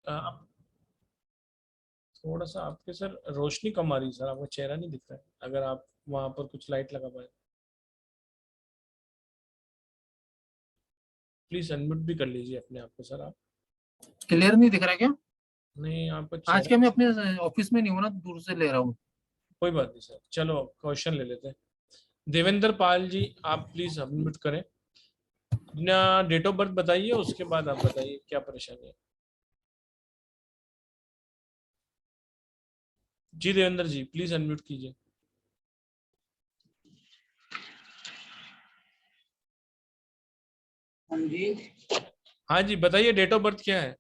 आप थोड़ा सा, आपके सर रोशनी कम आ रही है सर, आपका चेहरा नहीं दिख रहा है, अगर आप वहां पर कुछ लाइट लगा पाए। प्लीज अनम्यूट भी कर लीजिए अपने आप को सर आप। क्लियर नहीं दिख रहा क्या? नहीं, आपका आज चेहरा। क्या मैं अपने ऑफिस में नहीं हूँ ना, दूर से ले रहा हूँ। कोई बात नहीं सर, चलो क्वेश्चन ले लेते हैं। देवेंद्र पाल जी, आप प्लीज अनम्यूट करें, अपना डेट ऑफ बर्थ बताइए, उसके बाद आप बताइए क्या परेशानी है। जी देवेंद्र जी, प्लीज अनम्यूट कीजिए। हाँ जी। हाँ जी, बताइए डेट ऑफ बर्थ क्या है।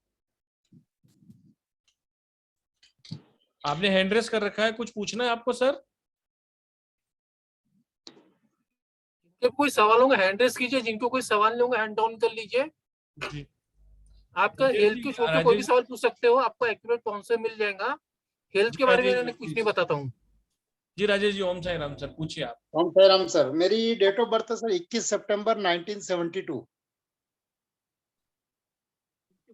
आपने हैंड रेस कर रखा है, कुछ पूछना है आपको सर। जिनके कोई सवाल होंगे हैंड रेस कीजिए, जिनको कोई सवाल नहीं होंगे हैंड डाउन कर लीजिए। जी आपका राजेश हेल्थ जी, के छोड़ के कोई भी राजेश सवाल पूछ सकते हो, आपको एक्यूरेट आंसर मिल जाएगा। हेल्थ जी, के बारे में राजेश जी मैंने कुछ नहीं प्लीज। बताता हूँ। जी राजेश जी, ओम साई राम सर, पूछिए आप। ओम साई राम सर, मेरी डेट ऑफ बर्थ है सर 21 सितंबर 1972।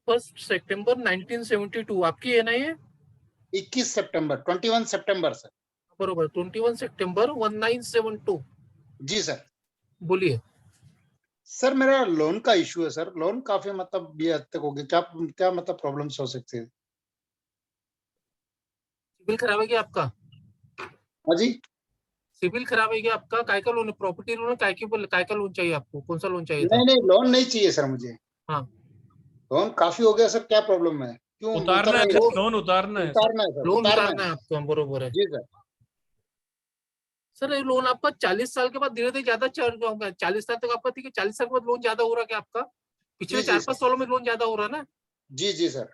1 सितंबर 1972 आपकी है ना ये? 21 सितंबर 21 सितंबर सर। बरोबर, 21 सितंबर 1972। जी सर। बोलिए। सर मेरा लोन का इशू है सर, लोन काफी मतलब ये हद तक हो गया, क्या क्या मतलब प्रॉब्लम्स हो सकती है? सिविल खराब है क्या आपका? हाँ जी। सिविल खराब है क्या आपका? काय का लोन है? प्रॉपर्टी लोन है? काय का लोन चाहिए आपको? कौन सा लोन चाहिए था? नहीं नहीं, लोन नहीं चाहिए सर मुझे। हाँ, लोन काफी हो गया सर, क्या प्रॉब्लम है, क्यों उतर उतारना है नहीं सर, रहा? लोन उतारना है सर। उतारना है सर, लोन उतारना उतारना है। है आपको, बरोबर है। जी सर। सर ये लोन आपका 40 साल के बाद धीरे धीरे ज्यादा चढ़ जाऊंगा। 40 साल तक आपका ठीक है, 40 साल के बाद लोन ज्यादा हो रहा है क्या आपका? जी पिछले जी 4-5 सर। सालों में लोन ज्यादा हो रहा है ना? जी जी सर।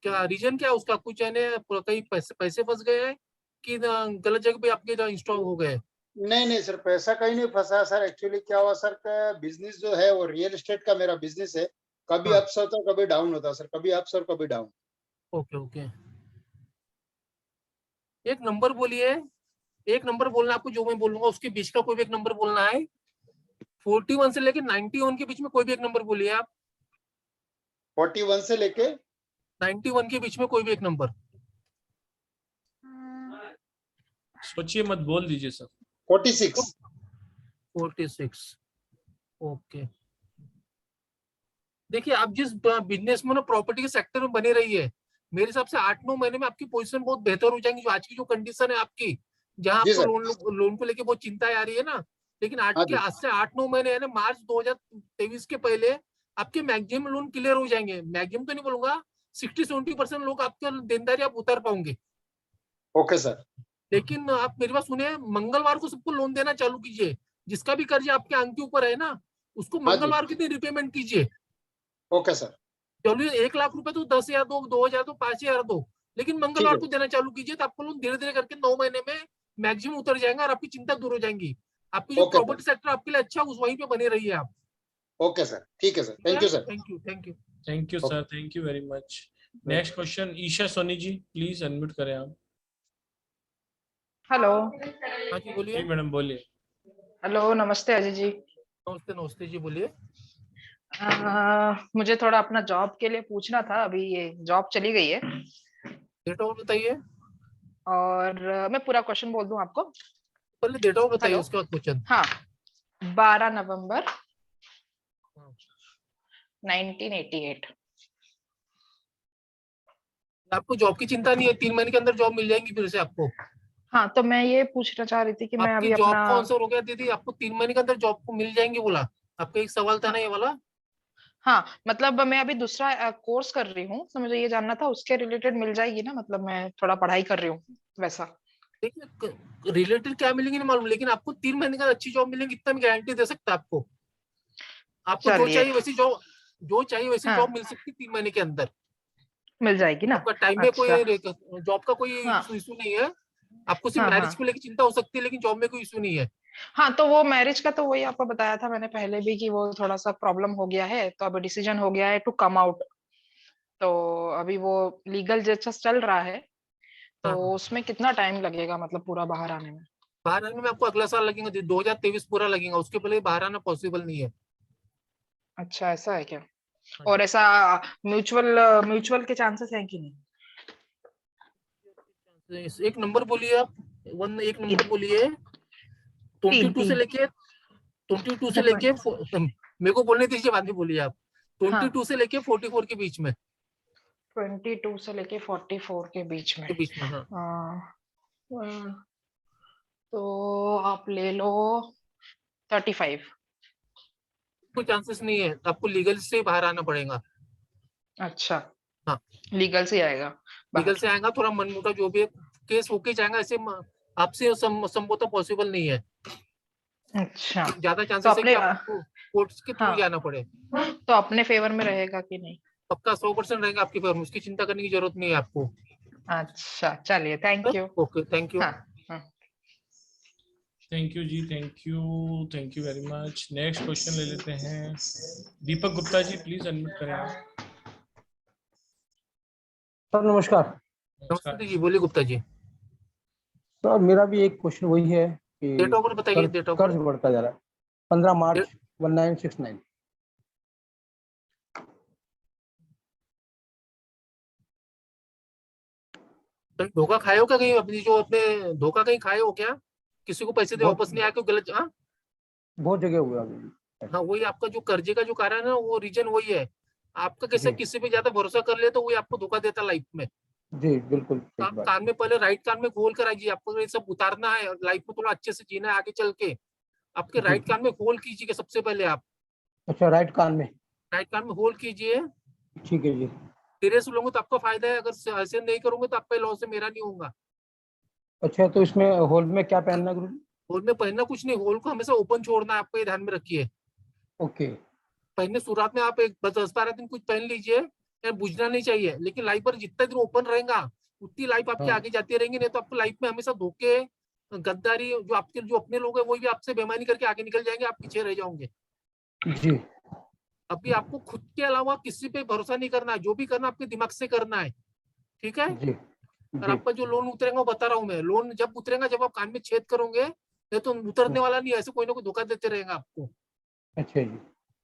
क्या रीजन क्या है उसका? कुछ यानी कहीं पैसे पैसे फंस गए हैं कि गलत जगह पे आपके इंस्टॉल हो गए? नहीं नहीं सर, पैसा कहीं नहीं फंसा सर, एक्चुअली क्या हुआ सर का बिजनेस जो है वो रियल एस्टेट का मेरा बिजनेस है। कभी हाँ, अप्स होता है, कभी डाउन होता है सर, कभी अप्स और कभी डाउन। Okay okay. एक नंबर बोलिए, एक नंबर बोलना है आपको, जो मैं बोलूंगा उसके बीच का कोई भी एक नंबर बोलना है। 41 से लेकर 91 के बीच में कोई भी एक नंबर बोलिए आप। 41 से लेके 91 के बीच में कोई भी एक नंबर। सोचिए मत, बोल दीजिए सर। 46। 46, ओके। देखिए, आप जिस बिजनेस में ना प्रॉपर्टी के सेक्टर में बने रही है, मेरे हिसाब से 8-9 महीने में आपकी पोजीशन बहुत बेहतर हो जाएंगी। जो आज की जो कंडीशन है आपकी, जहां जी आपको सर। लोन को लेके बहुत चिंताएं आ रही है ना, लेकिन हाँ जी। आज से 8-9 महीने यानी मार्च 2023 के पहले आपके मैक्सिमम लोन क्लियर हो जाएंगे। मैक्सिमम तो नहीं बोलूंगा, 60-70% लोग आपके देनदारी आप उतार पाओगे। Okay sir. लेकिन आप मेरी बात सुनिए, मंगलवार को सबको लोन देना चालू कीजिए। जिसका भी कर्ज आपके अंक के ऊपर है ना, उसको हाँ जी। मंगलवार के दिन रिपेमेंट कीजिए। Okay sir. चलिए 1 लाख रुपए तो 10,000 दो, 2,000 दो, 5,000 दो, लेकिन ठीक मंगलवार है। को देना चालू कीजिए, तो आपको लोन धीरे धीरे करके 9 महीने में मैक्सिमम उतर जाएगा और आपकी चिंता दूर हो जाएंगी। आपकी जो ओके सर। प्रॉपर्टी सेक्टर आपके लिए अच्छा, उस वहीं पे बने रहिए आप। ओके सर, ठीक है सर, ठीक थैंक है, you sir. Thank you thank you. Thank you okay. Sir, thank you very much. Next question, Isha Soni ji, please unmute करें आप। हेलो। हाँ जी बोलिए। जी मैडम बोलिए। हेलो, नमस्ते अजय जी। नमस्ते नमस्ते जी, बोलिए। मुझे थोड़ा अपना जॉब के लिए पूछना था। अभी ये जॉब चली गई है डेट ऑफ बताइए। और मैं पूरा क्वेश्चन बोल दूं आपको। पहले डेट ऑफ बताइए, हेलो। उसके बाद क्वेश्चन। हाँ, 12 नवंबर 1988। आपको जॉब की चिंता नहीं है? 3 महीने के अंदर जॉब मिल जाएंगी फिर से आपको। हाँ, तो मैं ये पूछना चाह रही थी कि मैं आपकी अभी जॉब अपना। का आंसर हो गया दीदी, आपको 3 महीने के अंदर जॉब को मिल जाएंगी बोला। आपका एक सवाल था हाँ, ना ये वाला। हाँ, मतलब मैं अभी दूसरा कोर्स कर रही हूँ, तो मुझे ये जानना था उसके रिलेटेड मिल जाएगी ना, मतलब मैं थोड़ा पढ़ाई कर रही हूँ वैसा। देखिए, रिलेटेड क्या मिलेंगे नहीं मालूम, लेकिन आपको 3 महीने का अच्छी जॉब मिलेंगी, इतना मैं गारंटी दे सकता आपको। आपको जो चलिए। चाहिए वैसी जॉब, जो चाहिए वैसी हाँ, जॉब मिल सकती 3 महीने के अंदर। मिल जाएगी ना। आपका टाइम में कोई अच्छा। जॉब का कोई हाँ, इशू नहीं है। आपको सिर्फ हाँ, मैरिज हाँ, को लेकर चिंता हो सकती है, लेकिन जॉब में कोई इशू नहीं है। हाँ, तो वो मैरिज का तो वही आपको बताया था मैंने पहले भी कि वो थोड़ा सा प्रॉब्लम हो गया है, तो अब डिसीजन हो गया है टू कम आउट। तो अभी वो लीगल जस्टिस चल रहा है। तो हाँ, उसमें कितना टाइम लगेगा, मतलब पूरा बाहर आने में? बाहर आने में आपको अगला साल लगेगा, 2023 पूरा लगेगा, उसके पहले बाहर आना पॉसिबल नहीं है। अच्छा, ऐसा है क्या? और ऐसा म्यूचुअल म्यूचुअल के चांसेस हैं कि नहीं? एक नंबर बोलिए आप, एक नंबर बोलिए। 22 से लेके 22 से लेके मेरे को बोलने दीजिए, बाद में बोलिए आप। 22 से लेके 44 के बीच में। 22 से लेके 44 के बीच में। हाँ। तो आप ले लो 35। कोई चांसेस नहीं है, आपको लीगल से बाहर आना पड़ेगा। अच्छा, हाँ, लीगल से आएगा लीगल बाहर। से आएगा। थोड़ा मनमुटा जो भी केस होके जाएगा, ऐसे आपसे संभवतः पॉसिबल नहीं है। अच्छा, ज्यादा तो चांसेस है कि अपने आपको कोर्ट्स के थ्रू जाना पड़े। तो अपने फेवर में रहेगा कि नहीं? पक्का 100% रहेगा आपके फेवर में, उसकी चिंता करने की जरूरत नहीं है आपको। अच्छा, चलिए, thank you. Okay, thank you. Thank you जी, thank you very much. Next question ले लेते हैं। दीपक गुप्ता जी प्लीज अनम्यूट करें आप। सर नमस्कार। नमस्ते जी, बोलिए गुप्ता जी। सर मेरा भी एक क्वेश्चन वही है कि डेट ऑफ बर्थ बताइए, डेट ऑफ कर्ज बर्थ। बढ़ता जा रहा है। 15 मार्च 1969। धोखा खाए हो क्या कहीं? अपनी जो अपने धोखा कहीं खाए हो क्या? किसी को पैसे दे वापस नहीं आया, क्यों गलत? हाँ, बहुत जगह हुआ अभी। हाँ, वही आपका जो कर्जे का जो कारण है ना, वो रीजन वही है। आपका कैसे जी किसी पे ज्यादा भरोसा कर ले तो वही आपको धोखा देता लाइफ में। जी बिल्कुल तो ठीक आप बात। कान में पहले राइट कान में खोल कर आइए। आपको ये सब उतारना है और लाइफ में थोड़ा अच्छे से जीना है आगे चल के। आपके जी राइट कान में होल कीजिए सबसे पहले आप। अच्छा, राइट कान में। राइट कान में होल कीजिए। ठीक है जी। सीरियस लोगे तो आपका फायदा है, अगर ऐसे नहीं करोगे तो आपका लॉस है, मेरा नहीं होगा। अच्छा, तो इसमें होल में क्या पहनना गुरु जी? होल में पहनना कुछ नहीं, होल को हमेशा ओपन छोड़ना है आपको, ये ध्यान में रखिए। ओके। पहनने शुरुआत में आप एक 10-12 दिन कुछ पहन लीजिए, बुझना नहीं चाहिए। लेकिन लाइफ पर जितना दिन ओपन रहेगा उतनी लाइफ आपकी हाँ आगे जाती रहेंगी। नहीं तो आपको लाइफ में हमेशा धोखे, गद्दारी, जो आपके जो अपने लोग हैं वही भी आपसे बेईमानी करके आगे निकल जाएंगे, आप पीछे रह जाओगे। जी अभी आपको खुद के अलावा किसी पे भरोसा नहीं करना है। जो भी करना आपके दिमाग से करना है, ठीक है? जी और जी। आपका जो लोन उतरेगा वो बता रहा हूँ मैं, लोन जब उतरेगा जब आप कान में छेद करोगे। नहीं तो उतरने वाला नहीं है, ऐसे कोई ना कोई धोखा देते रहेगा आपको। अच्छा जी।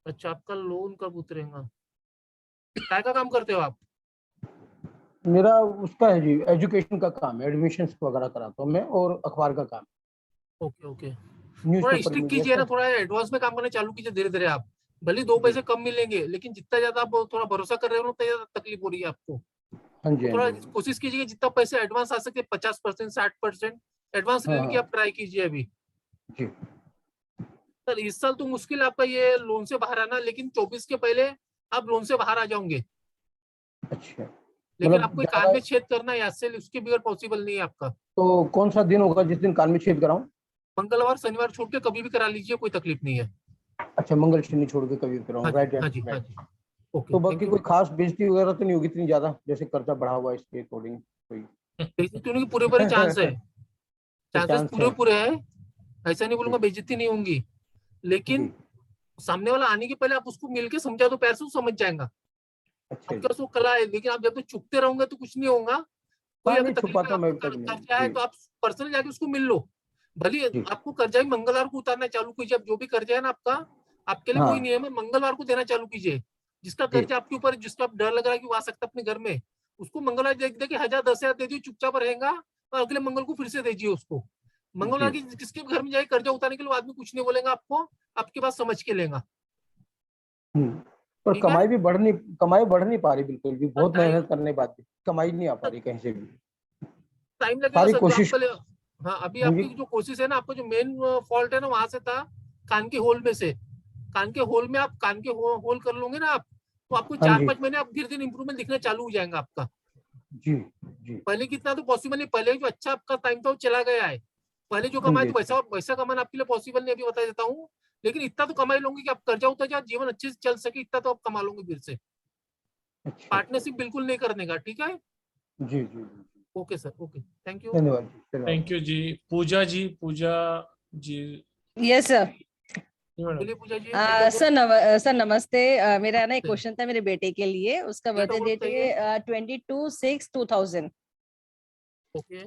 अच्छा, आपका लोन कब उतरेगा? काय का काम करते हो आप? मेरा उसका है जी, एजुकेशन का काम है, एडमिशन वगैरह कराता हूँ मैं, और अखबार का काम, ओके ओके। थोड़ा न्यूज़पेपर स्टिक मीडिया कीजिए ना, का। थोड़ा एडवांस में काम करना चालू कीजिए धीरे धीरे आप। भले 2 जी पैसे कम मिलेंगे, लेकिन जितना ज्यादा आप थोड़ा भरोसा कर रहे हो ना, उतना ज्यादा तकलीफ हो रही है आपको। हाँ जी तो हाँ थोड़ा जी हाँ जी। कोशिश कीजिए कि जितना पैसे एडवांस आ सके, 50%, 60% एडवांस हाँ लेने की हाँ आप ट्राई कीजिए अभी। जी। सर इस साल तो मुश्किल है आपका ये लोन से बाहर आना, लेकिन 24 के पहले आप लोन से बाहर आ जाओगे। अच्छा, लेकिन मतलब आपको एक कान ज्यादा। में छेद करना है यहाँ से, उसके बगैर पॉसिबल नहीं है आपका। तो कौन सा दिन होगा जिस दिन कान में छेद कराऊं? मंगलवार शनिवार छोड़ के कभी भी करा लीजिए, कोई तकलीफ नहीं है। अच्छा, मंगल शनि छोड़ के कभी हाँ कराऊं, जी, राइट हाँ जी, हाँ राइट। जी। ओके, तो थैंक बाकी यू। कोई खास बेइज्जती वगैरह तो नहीं होगी इतनी ज्यादा, जैसे कर्जा बढ़ा हुआ है इसके अकॉर्डिंग कोई? बेइज्जती होने की पूरे पूरे चांस है। तो चांसेस चांस पूरे है। पूरे हैं। ऐसा नहीं जी बोलूंगा बेइज्जती नहीं होंगी, जी। लेकिन सामने वाला आने के पहले आप उसको मिलके समझा दो, प्यार से, वो समझ जाएगा। अच्छा आपके जी। पास वो कला है, लेकिन आप जब तक चुपते रहोगे तो कुछ नहीं होगा। कोई हाँ अगर नहीं, तकलीफ है, छुपाता मैं आपको कभी नहीं कर्जा है जी। तो आप पर्सनली जाके उसको मिल लो। भले जी आपको कर्जा ही मंगलवार को उतारना चालू कीजिए। अब जो भी कर्जा है ना आपका, आपके लिए वही हाँ नियम है, मंगलवार को देना चालू कीजिए। जिसका जी कर्जा आपके ऊपर, जिसका आप डर लग रहा है कि वो आ सकता है अपने घर में, उसको मंगलवार देख दे के 1000-10,000 दे दिए, चुपचाप रहेगा। और अगले मंगल को फिर से दीजिए उसको। मंगलवार जी। की किसके घर में जाए कर्जा उतारने के लिए, वो आदमी कुछ नहीं बोलेगा आपको, आपकी बात समझ के लेगा। पर ठीक है? कमाई बढ़ नहीं पा रही बिल्कुल भी, बहुत टाइम मेहनत करने के बाद भी कमाई नहीं आ पा रही कहीं से भी। टाइम लगेगा सारी सर, जो कोशिश। आपका हाँ, अभी हाँ आपकी जी जो कोशिश है ना, आपका जो मेन फॉल्ट है ना, वहां से था कान के होल में से। कान के होल में आप कान के होल कर लोगे ना आप, तो आपको हाँ जी 4-5 महीने आप धीरे धीरे इंप्रूवमेंट दिखना चालू हो जाएगा आपका। जी जी। पहले कितना तो पॉसिबल नहीं, पहले जो अच्छा आपका टाइम था वो चला गया है। पहले जो हाँ कमाए जी तो वैसा वैसा कमाना आपके लिए पॉसिबल नहीं, अभी बता देता हूँ। लेकिन इतना तो कमाई लोगे कि आप कर्जा उतर जाए, जीवन अच्छे से चल सके, इतना तो आप कमा लोगे फिर से। अच्छा अच्छा। पार्टनरशिप बिल्कुल नहीं करने का, ठीक है? जी जी जी। Okay sir, okay, thank you. धन्यवाद जी, धन्यवाद। थैंक यू जी। Pooja ji. Yes sir. Madam बोलिए Pooja ji, date of sir नमस्ते। मेरा ना एक बर्थ, क्वेश्चन था मेरे बेटे के लिए। उसका date of birthday birth date बताइए। है 22/6/2000। ओके।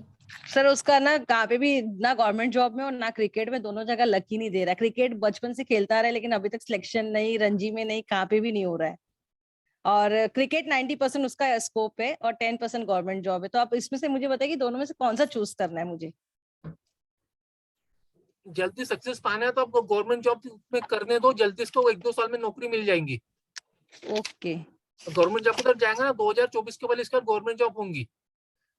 सर उसका ना कहाँ पे भी, ना गवर्नमेंट जॉब में और ना क्रिकेट में, दोनों जगह लक ही नहीं दे रहा। क्रिकेट बचपन से खेलता रहा है, लेकिन अभी तक सिलेक्शन नहीं, रणजी में नहीं, कहाँ पे भी नहीं हो रहा है। और क्रिकेट 90% उसका स्कोप है और 10% गवर्नमेंट जॉब है। तो आप इसमें से मुझे बताइए कि दोनों में से कौन सा चूज करना है मुझे। जल्दी सक्सेस पाना है तो आपको गवर्नमेंट जॉब में करने दो, जल्दी इसको 1-2 साल में नौकरी मिल जाएंगी। ओके। गवर्नमेंट जॉब की तरफ जाएंगे ना 2024 के बाद इसका गवर्नमेंट जॉब होंगी। ये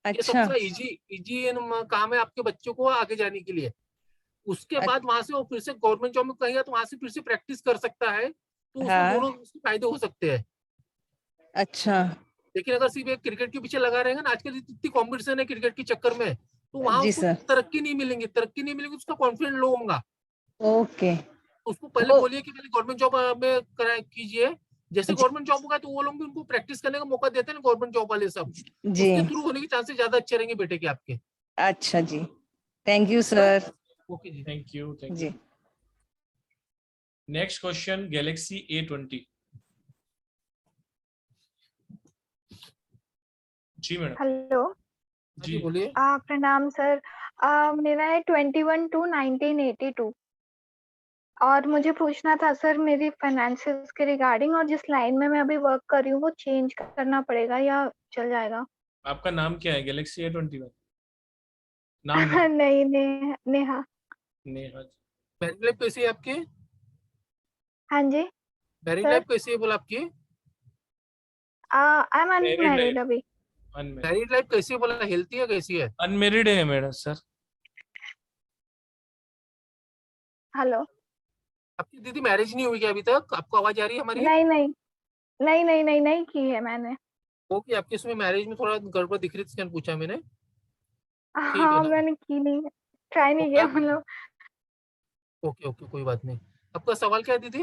अच्छा सबसे इजी काम है आपके बच्चों को आगे जाने के लिए। उसके अच्छा। बाद वहां से वो फिर से गवर्नमेंट जॉब में कहेगा तो वहां से फिर से प्रैक्टिस कर सकता है, तो उसमें हाँ दोनों उसके फायदे हो सकते हैं। अच्छा लेकिन अगर सिर्फ एक क्रिकेट के पीछे लगा रहेगा ना, आजकल इतनी कॉम्पिटिशन है क्रिकेट के चक्कर में, तो वहां जी उसको सर। तरक्की नहीं मिलेंगी, उसका कॉन्फिडेंस लो होगा। ओके। उसको पहले तो बोलिए कि पहले गवर्नमेंट जॉब में कीजिए, जैसे जी गवर्नमेंट जॉब होगा तो वो लोग भी उनको प्रैक्टिस करने का मौका देते हैं ना, गवर्नमेंट जॉब वाले सब, जी उसके थ्रू होने के चांसेस ज्यादा अच्छे रहेंगे बेटे के आपके। अच्छा जी, थैंक यू सर। ओके जी। थैंक यू थैंक जी you. Next question galaxy A20। जी मैडम। हेलो। हाँ जी जी बोलिए। प्रणाम सर। मेरा है 21/2/1982 और मुझे पूछना था सर मेरी फाइनेंसेस के रिगार्डिंग, और जिस लाइन में मैं अभी वर्क कर रही हूँ वो चेंज करना पड़ेगा या चल जाएगा? आपका नाम क्या है? गैलेक्सी A21 नाम नाम नहीं, नेहा। नेहा जी। मैरिड लाइफ कैसी है आपकी? हाँ जी मैरिड सर। लाइफ कैसी है बोला आपकी? I am married unmarried life. अभी। अनमैरिड। मैरिड लाइफ कैसी है बोला, हेल्थी है कैसी है? अनमेरिड है मैडम सर। हेलो। आपकी दीदी मैरिज नहीं हुई क्या अभी तक? आपको आवाज आ रही है हमारी? नहीं नहीं नहीं नहीं नहीं नहीं की है मैंने। ओके, आपकी इसमें मैरिज में थोड़ा गड़बड़ दिख रही थी, इसलिए पूछा मैंने। ठीक है हाँ ना। मैंने की नहीं, ट्राई नहीं ओके किया आप, मतलब। ओके ओके कोई बात नहीं। आपका सवाल क्या है दीदी?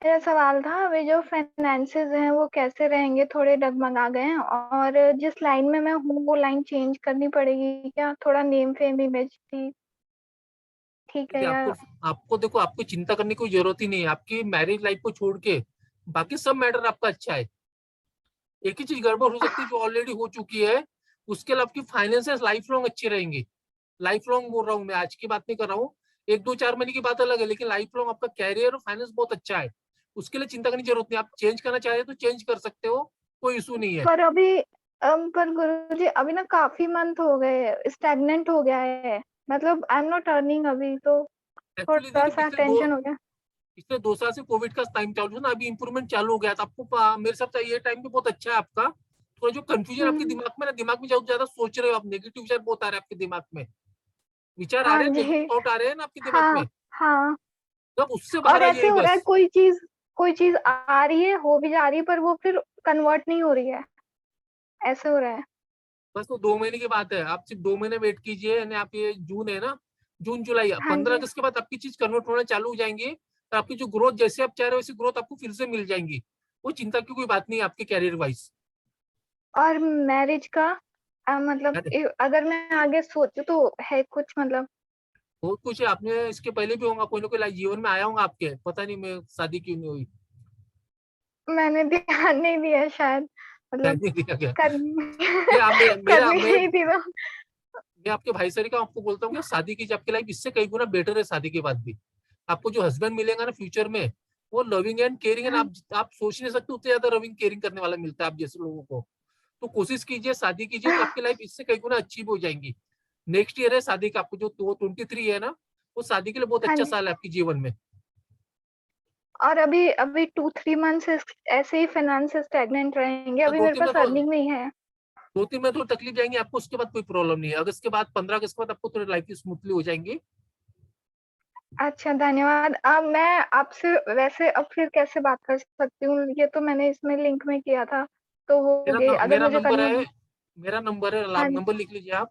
मेरा सवाल था अभी जो फाइनेंसेस हैं वो कैसे रहेंगे, थोड़े डगमगा गए हैं, और जिस लाइन में मैं हूँ वो लाइन चेंज करनी पड़ेगी क्या? थोड़ा नेम फेम इमेज थी, ठीक है देखिए या? आपको आपको देखो, आपको चिंता करने की कोई जरूरत ही नहीं है। आपकी मैरिज लाइफ को छोड़ के बाकी सब मैटर आपका अच्छा है। एक ही चीज गड़बड़ हो सकती है जो ऑलरेडी हो चुकी है, उसके लिए आपकी फाइनेंसेस लाइफ लॉन्ग अच्छी रहेंगी। लाइफ लॉन्ग बोल रहा हूँ मैं, आज की बात नहीं कर रहा हूँ। 1-2-4 महीने की बात अलग है, लेकिन लाइफ लॉन्ग आपका कैरियर और फाइनेंस बहुत अच्छा है। उसके लिए चिंता करने की जरूरत नहीं। आप चेंज करना चाह रहे हो तो चेंज कर सकते हो, कोई इशू नहीं है। पर अभी पर गुरुजी अभी ना काफी मंथ हो गए, स्टैग्नेंट हो गया है, मतलब आई एम नॉट अर्निंग अभी, तो एक्चुअली थोड़ा दीदी सा टेंशन हो गया। पिछले 2 साल से कोविड का टाइम चालू है ना, अभी इंप्रूवमेंट चालू हो गया था आपको। मेरे हिसाब से ये टाइम भी बहुत अच्छा है आपका। थोड़ा जो कंफ्यूजन आपके हम्म। दिमाग में ना, दिमाग में ज्यादा सोच रहे हो आप, नेगेटिव विचार बहुत आ रहे हैं आपके दिमाग में। विचार आ हाँ रहे हैं, नेगेटिव जी। थॉट आ रहे हैं ना आपके दिमाग हाँ में। हाँ। तब उससे और बाहर ऐसे आइए हो रहा है, बस। कोई चीज आ रही है, हो भी जा रही है, पर वो फिर कन्वर्ट नहीं हो रही है, ऐसे हो रहा है। बस वो 2 महीने की बात है, आप सिर्फ 2 महीने वेट कीजिए। यानी आप ये जून है ना, जून जुलाई हाँ 15 जी। अगस्त के बाद आपकी चीज कन्वर्ट होना चालू हो जाएंगी, और आपकी जो ग्रोथ जैसे आप चाह रहे हो वैसी ग्रोथ आपको फिर से मिल जाएंगी। वो चिंता की कोई बात नहीं है आपके कैरियर वाइज। और मैरिज का मतलब अगर मैं आगे सोचूं तो है कुछ मतलब? बहुत कुछ है, आपने इसके पहले भी होगा, कोई ना कोई जीवन में आया होगा आपके, पता नहीं मैं शादी क्यों नहीं हुई। मैंने ध्यान नहीं दिया शायद, मतलब नहीं दिया गया। कर ये आप करनी नहीं थी तो। मैं आपके भाई सरी का आपको बोलता हूँ कि शादी कीजिए, आपकी लाइफ इससे कई गुना बेटर है शादी के बाद भी। आपको जो हस्बैंड मिलेगा ना फ्यूचर में, वो लविंग एंड केयरिंग एंड हाँ। आप सोच नहीं सकते उतने ज्यादा लविंग केयरिंग करने वाला मिलता है आप जैसे लोगों को। तो कोशिश कीजिए, शादी कीजिए, तो आपकी लाइफ इससे कई गुना अच्छी भी हो जाएंगी। नेक्स्ट ईयर है शादी का, आपको जो 23 है ना, वो शादी के लिए बहुत हाँ अच्छा जी। साल है आपके जीवन में। और अभी अभी 2-3 मंथ्स ऐसे ही फाइनेंस स्टेगनेंट रहेंगे, तो अभी मेरे पास अर्निंग नहीं है। 2-3 में थोड़ी तकलीफ जाएंगी आपको, उसके बाद कोई प्रॉब्लम नहीं है। अगस्त के बाद 15 अगस्त के बाद आपको थोड़ी लाइफ स्मूथली हो जाएंगी। अच्छा धन्यवाद। अब मैं आपसे वैसे अब फिर कैसे बात कर सकती हूँ? ये तो मैंने इसमें लिंक में किया था तो हो गई, अगर मेरा मुझे नंबर करनी है, होगी। हाँ नंबर लिख लीजिए आप।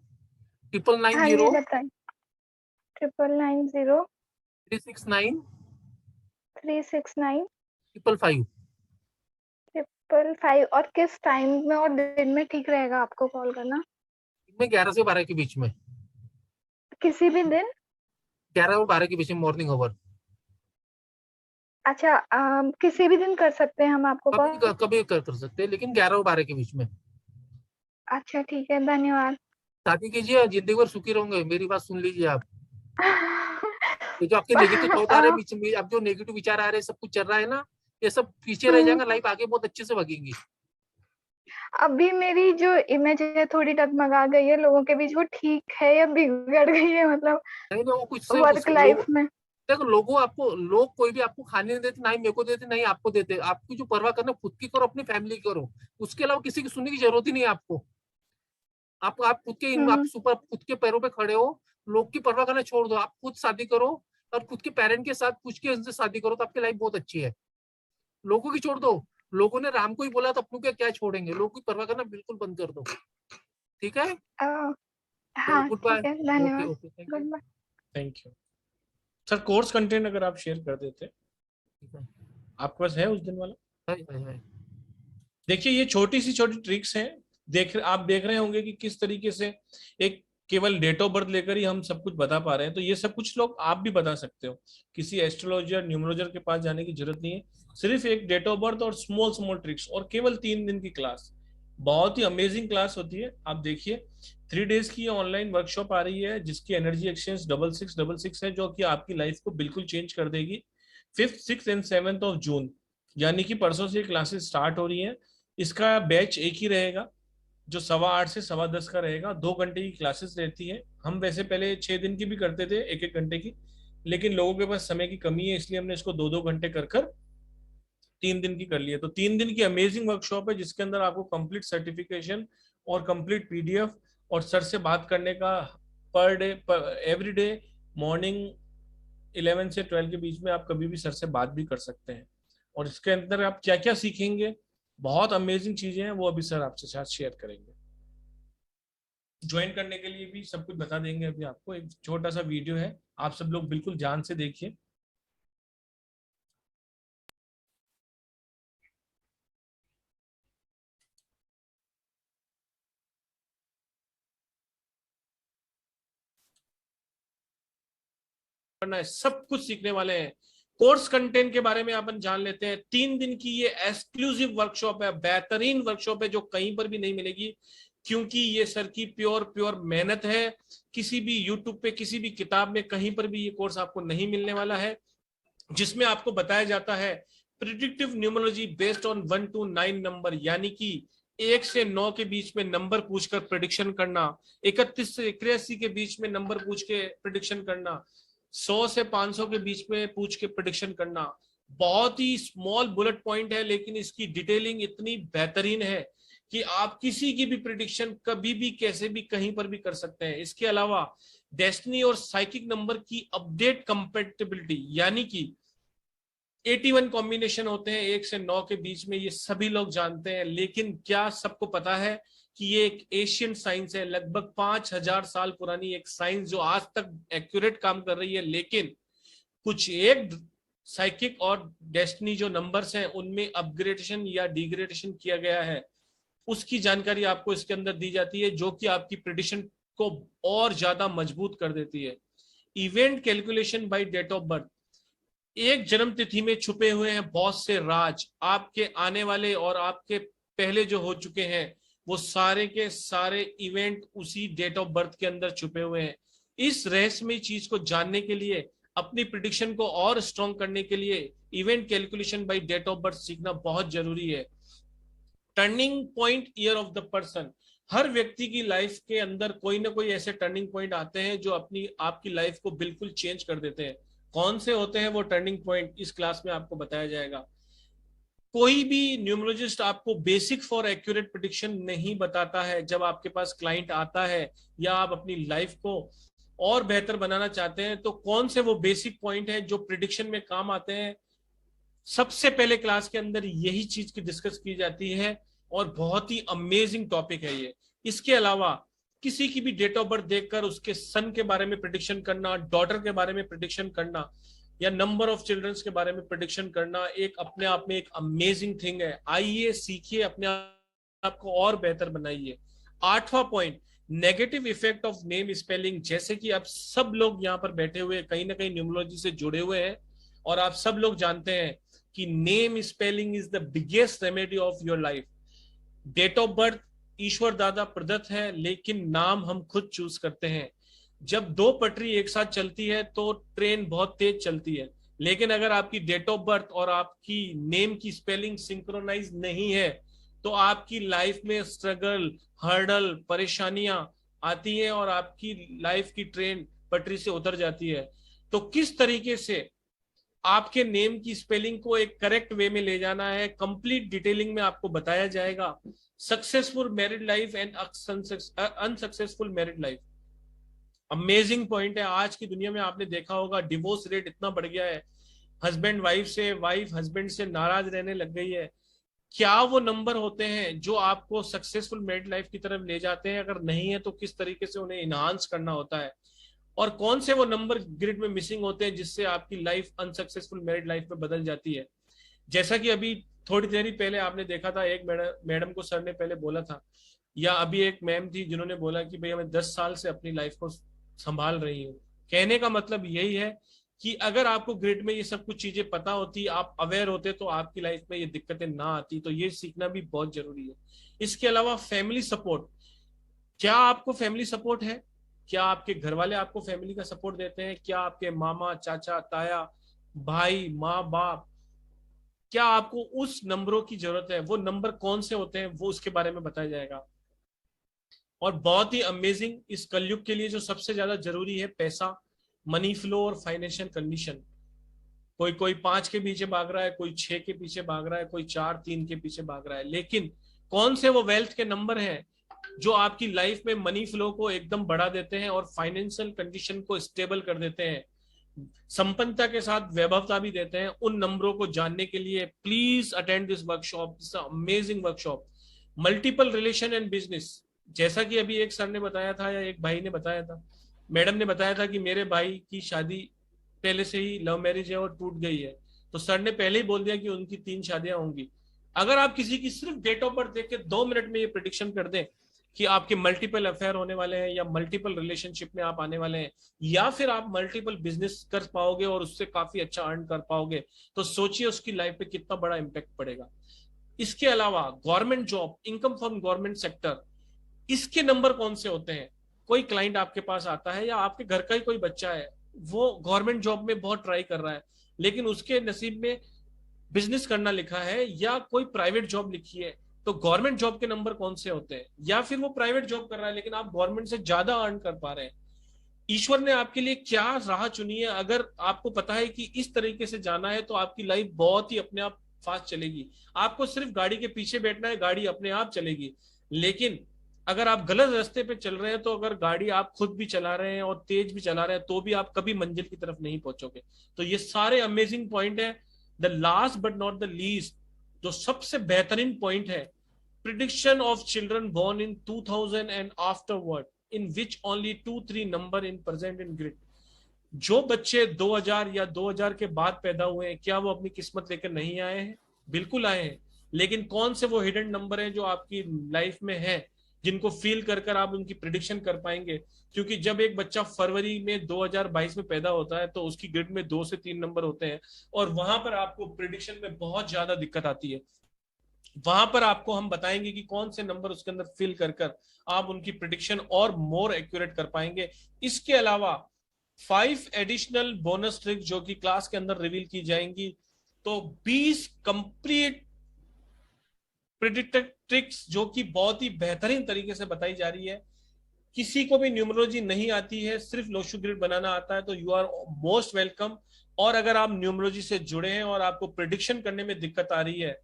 ट्रिपल नाइन हाँ जी जीरो बताइए। 9990 369 369 555। 555। और किस टाइम में और दिन में ठीक रहेगा आपको कॉल करना? इनमें 11 से 12 के बीच में, किसी भी दिन? 11 और 12 के बीच में मॉर्निंग आवर। अच्छा किसी भी दिन कर सकते हैं हम आपको कभी कॉल? कभी कर सकते हैं, लेकिन 11 और 12 के बीच में। अच्छा ठीक है, धन्यवाद। शादी कीजिए, जिंदगी भर सुखी रहोगे, मेरी बात सुन लीजिए आप। ये जो आपके नेगेटिव थॉट आ रहे हैं पर, बीच में, अब जो नेगेटिव विचार आ रहे हैं, सब कुछ चल रहा है ना, ये सब पीछे रह जाएगा, लाइफ आगे बहुत अच्छे से भागेंगी। अभी मेरी जो इमेज है थोड़ी डगमगा गई है लोगों के बीच, वो ठीक है या बिगड़ गई है, मतलब नहीं वो कुछ से वर्क लाइफ में? देखो, लोग कोई भी आपको खाने नहीं देते, ना ही मेरे को देते, ना ही आपको देते। आपकी जो परवाह करना खुद की करो, अपनी फैमिली की करो, उसके अलावा किसी की सुनने की जरूरत ही नहीं है आपको। आप खुद के पैरों पे खड़े हो, लोग की परवाह करना छोड़ दो, आप खुद शादी करो और खुद के पेरेंट के साथ पूछ के उनसे शादी करो, तो आपकी लाइफ बहुत अच्छी है। लोगों की छोड़ दो, लोगों ने राम को ही बोला तो अपनों के क्या छोड़ेंगे, लोगों की परवाह करना बिल्कुल बंद कर दो, ठीक है? हाँ गुड बाय, ठीक है, धन्यवाद। Okay, thank good you. Bye. Thank you sir. Course content अगर आप शेयर कर देते, आपके पास है उस दिन वाला? देखिए ये छोटी ट्रिक्स हैं। आप देख रहे होंगे कि किस तरीके से एक केवल डेट ऑफ बर्थ लेकर ही हम सब कुछ बता पा रहे हैं। तो ये सब कुछ लोग आप भी बता सकते हो, किसी एस्ट्रोलॉजर न्यूमरोलॉजर के पास जाने की जरूरत नहीं है। सिर्फ एक डेट ऑफ बर्थ और स्मॉल ट्रिक्स, और केवल 3 दिन की क्लास, बहुत ही अमेजिंग क्लास होती है। आप देखिए 3 डेज की ऑनलाइन वर्कशॉप आ रही है, जिसकी एनर्जी एक्सचेंज 6666 है, जो कि आपकी लाइफ को बिल्कुल चेंज कर देगी। 5th 6th and 7th of June, यानी कि परसों से क्लासेस स्टार्ट हो रही हैं। इसका बैच एक ही रहेगा, जो 8:15 से 10:15 का रहेगा। 2 घंटे की क्लासेस रहती है। हम वैसे पहले 6 दिन की भी करते थे, 1-1 घंटे की, लेकिन लोगों के पास समय की कमी है, इसलिए हमने इसको 2-2 घंटे कर 3 दिन की कर लिए। तो 3 दिन की अमेजिंग वर्कशॉप है, जिसके अंदर आपको कंप्लीट सर्टिफिकेशन और कंप्लीट पीडीएफ और सर से बात करने का per day, every day morning 11 से 12 के बीच में आप कभी भी सर से बात भी कर सकते हैं। और इसके अंदर आप क्या क्या सीखेंगे, बहुत अमेजिंग चीजें हैं, वो अभी सर आपसे साथ शेयर करेंगे। ज्वाइन करने के लिए भी सब कुछ बता देंगे। अभी आपको एक छोटा सा वीडियो है, आप सब लोग बिल्कुल ध्यान से देखिए। करना है, सब कुछ सीखने वाले हैं। कोर्स कंटेंट के बारे में अपन जान लेते हैं। 3 दिन की ये एक्सक्लूसिव वर्कशॉप है, बेहतरीन वर्कशॉप है, जो कहीं पर भी नहीं मिलेगी, क्योंकि ये सर की प्योर मेहनत है। किसी भी यूट्यूब पे, किसी भी किताब में, कहीं पर भी ये कोर्स आपको नहीं मिलने वाला है, जिसमें आपको बताया जाता है predictive numerology based on 1 to 9 number, यानी कि 1 से 9 के बीच में नंबर पूछकर प्रिडिक्शन करना, 31 से 81 के बीच में नंबर पूछ के प्रिडिक्शन करना, 100 से 500 के बीच में पूछ के प्रिडिक्शन करना। बहुत ही स्मॉल बुलेट पॉइंट है, लेकिन इसकी डिटेलिंग इतनी बेहतरीन है कि आप किसी की भी प्रिडिक्शन कभी भी, कैसे भी, कहीं पर भी कर सकते हैं। इसके अलावा डेस्टिनी और साइकिक नंबर की अपडेट कंपेटिबिलिटी, यानी कि 81 कॉम्बिनेशन होते हैं 1 से 9 के बीच में, ये सभी लोग जानते हैं। लेकिन क्या सबको पता है कि ये एक एशियन साइंस है, लगभग 5000 साल पुरानी एक साइंस, जो आज तक एक्यूरेट काम कर रही है। लेकिन कुछ एक साइकिक और डेस्टिनी जो नंबर्स हैं, उनमें अपग्रेडेशन या डिग्रेडेशन किया गया है, उसकी जानकारी आपको इसके अंदर दी जाती है, जो कि आपकी प्रेडिक्शन को और ज्यादा मजबूत कर देती है। Event calculation by date of birth, एक जन्म तिथि में छुपे हुए हैं बहुत से राज, आपके आने वाले और आपके पहले जो हो चुके हैं, वो सारे के सारे इवेंट उसी डेट ऑफ बर्थ के अंदर छुपे हुए हैं। इस रहस्यमय चीज को जानने के लिए, अपनी प्रिडिक्शन को और स्ट्रॉन्ग करने के लिए, event calculation by date of birth सीखना बहुत जरूरी है। Turning point year of the person, हर व्यक्ति की लाइफ के अंदर कोई ना कोई ऐसे टर्निंग पॉइंट आते हैं जो आपकी लाइफ को बिल्कुल चेंज कर देते हैं। कौन से होते हैं वो टर्निंग पॉइंट, इस क्लास में आपको बताया जाएगा। कोई भी न्यूमरोलॉजिस्ट आपको बेसिक फॉर एक्यूरेट प्रेडिक्शन नहीं बताता है। जब आपके पास क्लाइंट आता है या आप अपनी लाइफ को और बेहतर बनाना चाहते हैं, तो कौन से वो बेसिक पॉइंट है जो प्रेडिक्शन में काम आते हैं, सबसे पहले क्लास के अंदर यही चीज की डिस्कस की जाती है, और बहुत ही अमेजिंग टॉपिक है ये। इसके अलावा किसी की भी डेट ऑफ बर्थ देखकर उसके सन के बारे में प्रेडिक्शन करना, डॉटर के बारे में प्रेडिक्शन करना, या नंबर ऑफ चिल्ड्रंस के बारे में प्रेडिक्शन करना, एक अपने आप में एक अमेजिंग थिंग है। आइए सीखिए, अपने आप को और बेहतर बनाइए। 8वां point, negative effect of name spelling. जैसे कि आप सब लोग यहाँ पर बैठे हुए कहीं ना कहीं न्यूमरोलॉजी से जुड़े हुए हैं, और आप सब लोग जानते हैं कि name spelling is the biggest remedy of your life. Date of birth ईश्वर दादा प्रदत्त है, लेकिन नाम हम खुद चूज करते हैं। जब 2 पटरी एक साथ चलती है तो ट्रेन बहुत तेज चलती है, लेकिन अगर आपकी डेट ऑफ बर्थ और आपकी नेम की स्पेलिंग सिंक्रोनाइज नहीं है तो आपकी लाइफ में स्ट्रगल, हर्डल, परेशानियां आती हैं और आपकी लाइफ की ट्रेन पटरी से उतर जाती है। तो किस तरीके से आपके नेम की स्पेलिंग को एक करेक्ट वे में ले जाना है, कंप्लीट डिटेलिंग में आपको बताया जाएगा। Successful married life and unsuccessful married life, amazing point है। आज की दुनिया में आपने देखा होगा डिवोर्स रेट इतना बढ़ गया है, हस्बैंड वाइफ से, वाइफ हस्बैंड से नाराज रहने लग गई है। क्या वो नंबर होते हैं जो आपको सक्सेसफुल मैरिड लाइफ की तरफ ले जाते हैं? अगर नहीं है तो किस तरीके से उन्हें इनहांस करना होता है, और कौन से वो नंबर ग्रिड में मिसिंग होते हैं जिससे आपकी लाइफ अनसक्सेसफुल मैरिड लाइफ में बदल जाती है। जैसा कि अभी थोड़ी देर पहले आपने देखा था, एक मैडम को सर ने पहले बोला था, या अभी एक मैम थी जिन्होंने बोला कि भाई मैं 10 साल से अपनी लाइफ को संभाल रही हूँ। कहने का मतलब यही है कि अगर आपको ग्रिड में ये सब कुछ चीजें पता होती, आप अवेयर होते, तो आपकी लाइफ में ये दिक्कतें ना आती। तो ये सीखना भी बहुत जरूरी है। इसके अलावा फैमिली सपोर्ट, क्या आपको फैमिली सपोर्ट है? क्या आपके घर वाले आपको फैमिली का सपोर्ट देते हैं? क्या आपके मामा, चाचा, ताया, भाई, माँ बाप, क्या आपको उस नंबरों की जरूरत है? वो नंबर कौन से होते हैं वो उसके बारे में बताया जाएगा। और बहुत ही अमेजिंग, इस कलयुग के लिए जो सबसे ज्यादा जरूरी है, पैसा, मनी फ्लो और फाइनेंशियल कंडीशन। कोई 5 के पीछे भाग रहा है, कोई 6 के पीछे भाग रहा है, कोई 4, 3 के पीछे भाग रहा है, लेकिन कौन से वो वेल्थ के नंबर हैं जो आपकी लाइफ में मनी फ्लो को एकदम बढ़ा देते हैं और फाइनेंशियल कंडीशन को स्टेबल कर देते हैं, संपन्नता के साथ वैभवता भी देते हैं। उन नंबरों को जानने के लिए please attend this workshop, this amazing workshop, multiple relation and business. जैसा कि अभी एक सर ने बताया था या एक भाई ने बताया था, मैडम ने बताया था कि मेरे भाई की शादी पहले से ही लव मैरिज है और टूट गई है, तो सर ने पहले ही बोल दिया कि उनकी 3 शादियां होंगी। अगर आप किसी की सिर्फ डेट ऑफ बर्थ देख के 2 मिनट में ये प्रिडिक्शन कर दें कि आपके मल्टीपल अफेयर होने वाले हैं, या मल्टीपल रिलेशनशिप में आप आने वाले हैं, या फिर आप मल्टीपल बिजनेस कर पाओगे और उससे काफी अच्छा अर्न कर पाओगे, तो सोचिए उसकी लाइफ पे कितना बड़ा इंपैक्ट पड़ेगा। इसके अलावा government job, income from government sector, इसके नंबर कौन से होते हैं? कोई क्लाइंट आपके पास आता है, या आपके घर का ही कोई बच्चा है, वो गवर्नमेंट जॉब में बहुत ट्राई कर रहा है, लेकिन उसके नसीब में बिजनेस करना लिखा है या कोई प्राइवेट जॉब लिखी है, तो गवर्नमेंट जॉब के नंबर कौन से होते हैं? या फिर वो प्राइवेट जॉब कर रहा है लेकिन आप गवर्नमेंट से ज्यादा अर्न कर पा रहे हैं। ईश्वर ने आपके लिए क्या राह चुनी है? अगर आपको पता है कि इस तरीके से जाना है तो आपकी लाइफ बहुत ही अपने आप फास्ट चलेगी। आपको सिर्फ गाड़ी के पीछे बैठना है, गाड़ी अपने आप चलेगी। लेकिन अगर आप गलत रास्ते पे चल रहे हैं, तो अगर गाड़ी आप खुद भी चला रहे हैं और तेज भी चला रहे हैं, तो भी आप कभी मंजिल की तरफ नहीं पहुंचोगे। तो ये सारे अमेजिंग पॉइंट है। The last but not the least, जो सबसे बेहतरीन पॉइंट है, prediction of children born in 2000 and afterward, in which only 2-3 number in present in grid। जो बच्चे 2000 या 2000 के बाद पैदा हुए हैं, क्या वो अपनी किस्मत लेकर नहीं आए हैं? बिल्कुल आए हैं। लेकिन कौन से वो हिडन नंबर हैं जो आपकी लाइफ में है, जिनको फील कर कर आप उनकी प्रिडिक्शन कर पाएंगे? क्योंकि जब एक बच्चा फरवरी में 2022 में पैदा होता है तो उसकी ग्रिड में 2 से 3 नंबर होते हैं, और वहां पर आपको प्रिडिक्शन में बहुत ज्यादा दिक्कत आती है। वहां पर आपको हम बताएंगे कि कौन से नंबर उसके अंदर फिल कर कर आप उनकी प्रिडिक्शन और मोर एक्यूरेट कर पाएंगे। इसके अलावा 5 एडिशनल बोनस ट्रिक जो कि क्लास के अंदर रिवील की जाएंगी। तो 20 कंप्लीट प्रिडिक्टर ट्रिक्स जो कि बहुत ही बेहतरीन तरीके से बताई जा रही है। किसी को भी न्यूमरोलॉजी नहीं आती है, सिर्फ लोशु ग्रिड बनाना आता है, तो यू आर मोस्ट वेलकम। और अगर आप न्यूमरोलॉजी से जुड़े हैं और आपको प्रिडिक्शन करने में दिक्कत आ रही है,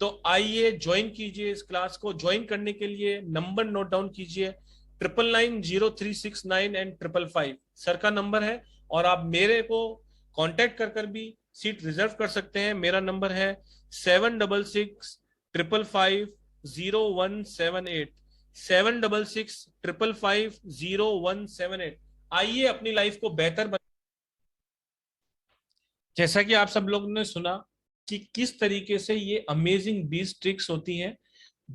तो आइए ज्वाइन कीजिए इस क्लास को। ज्वाइन करने के लिए नंबर नोट डाउन कीजिए, 999036 एंड 555 सर का नंबर है, और आप मेरे को कांटेक्ट कर कर भी सीट रिजर्व कर सकते हैं। मेरा नंबर है 7665550178, 7665550178। आइए अपनी लाइफ को बेहतर बना। जैसा कि आप सब लोगों ने सुना कि किस तरीके से ये अमेजिंग 20 ट्रिक्स होती हैं,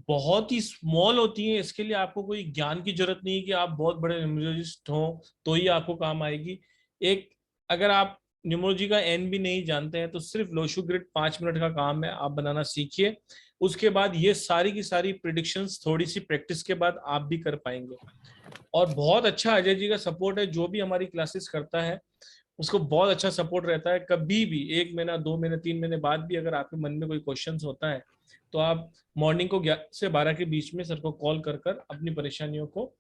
बहुत ही स्मॉल होती हैं। इसके लिए आपको कोई ज्ञान की जरूरत नहीं है कि आप बहुत बड़े न्यूमरोलॉजिस्ट हो तो ही आपको काम आएगी। एक अगर आप न्यूमरोलॉजी का एन भी नहीं जानते हैं तो सिर्फ लोशु ग्रिड 5 मिनट का काम है, आप बनाना सीखिए। उसके बाद ये सारी की सारी प्रिडिक्शंस थोड़ी सी प्रैक्टिस के बाद आप भी कर पाएंगे। और बहुत अच्छा अजय जी का सपोर्ट है, जो भी हमारी क्लासेस करता है उसको बहुत अच्छा सपोर्ट रहता है। कभी भी 1 महीना 2 महीने 3 महीने बाद भी अगर आपके मन में कोई क्वेश्चंस होता है तो आप मॉर्निंग को 11 से 12 के बीच में सर को कॉल कर कर अपनी परेशानियों को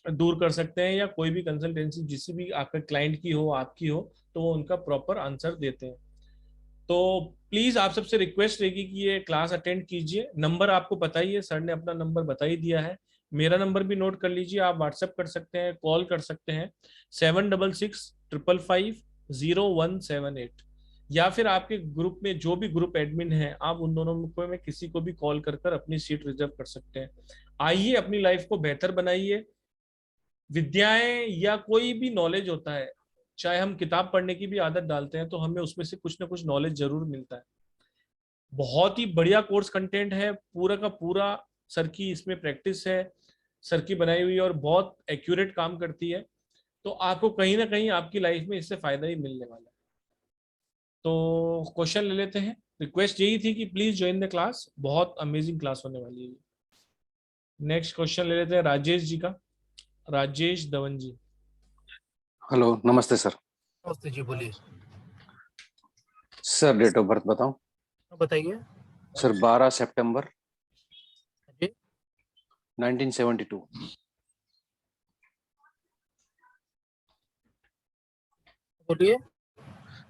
दूर कर सकते हैं, या कोई भी कंसल्टेंसी जिस भी आपके क्लाइंट की हो आपकी हो तो वो उनका प्रॉपर आंसर देते हैं। तो प्लीज आप सबसे रिक्वेस्ट रहेगी कि ये क्लास अटेंड कीजिए। नंबर आपको पता ही है, सर ने अपना नंबर बता ही दिया है। मेरा नंबर भी नोट कर लीजिए, आप व्हाट्सएप कर सकते हैं, कॉल कर सकते हैं 7665550178, या फिर आपके ग्रुप में जो भी ग्रुप एडमिन है आप उन दोनों में किसी को भी कॉल कर कर अपनी सीट रिजर्व कर सकते हैं। आइए अपनी लाइफ को बेहतर बनाइए। विद्याएं या कोई भी नॉलेज होता है, चाहे हम किताब पढ़ने की भी आदत डालते हैं तो हमें उसमें से कुछ ना कुछ नॉलेज जरूर मिलता है। बहुत ही बढ़िया कोर्स कंटेंट है, पूरा का पूरा सर की इसमें प्रैक्टिस है, सर की बनाई हुई, और बहुत एक्यूरेट काम करती है। तो आपको कहीं ना कहीं आपकी लाइफ में इससे फायदा ही मिलने वाला है। तो क्वेश्चन ले लेते हैं। रिक्वेस्ट यही थी कि प्लीज ज्वाइन द क्लास, बहुत अमेजिंग क्लास होने वाली है। नेक्स्ट क्वेश्चन ले लेते हैं राजेश जी का। राजेश धवन जी। हेलो, नमस्ते सर। नमस्ते जी, बोलिए सर डेट ऑफ बर्थ बताऊं? बताइए सर 12 सितंबर जी। 1972। बोलिए।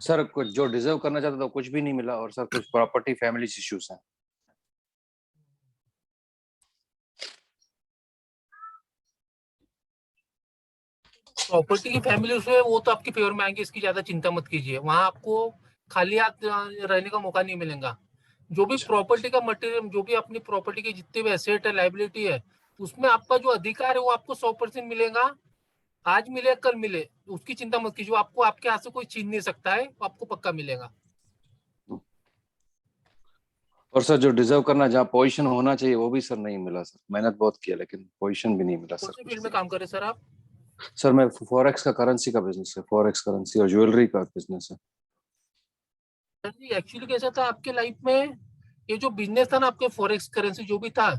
सर कुछ जो डिजर्व करना चाहता था कुछ भी नहीं मिला, और सर कुछ प्रॉपर्टी फैमिली इश्यूज हैं। प्रॉपर्टी की फैमिली उसमें वो तो आपके फेवर में आएंगे, इसकी ज्यादा चिंता मत कीजिए। वहां आपको खाली हाथ रहने का मौका नहीं मिलेगा। जो भी प्रॉपर्टी का मटेरियल, जो भी अपनी प्रॉपर्टी की जितने भी एसेट है, लाइबिलिटी है, उसमें आपका जो अधिकार है वो आपको 100% मिलेगा। आज मिले कल मिले, उसकी चिंता मत कीजिए। आपको आपके हाथ से कोई छीन नहीं सकता है, आपको पक्का मिलेगा। और सर जो डिजर्व करना, जहाँ पोजीशन होना चाहिए वो भी सर नहीं मिला। सर मेहनत बहुत किया लेकिन पोजीशन भी नहीं मिला कौन सर। से फील्ड में काम करें सर आप? सर मैं फॉरेक्स का करेंसी का बिजनेस है, फॉरेक्स करेंसी और ज्वेलरी का बिजनेस है। सर जी एक्चुअली कैसा था आपके लाइफ में, ये जो बिजनेस था ना आपके फॉरेक्स करेंसी जो भी था,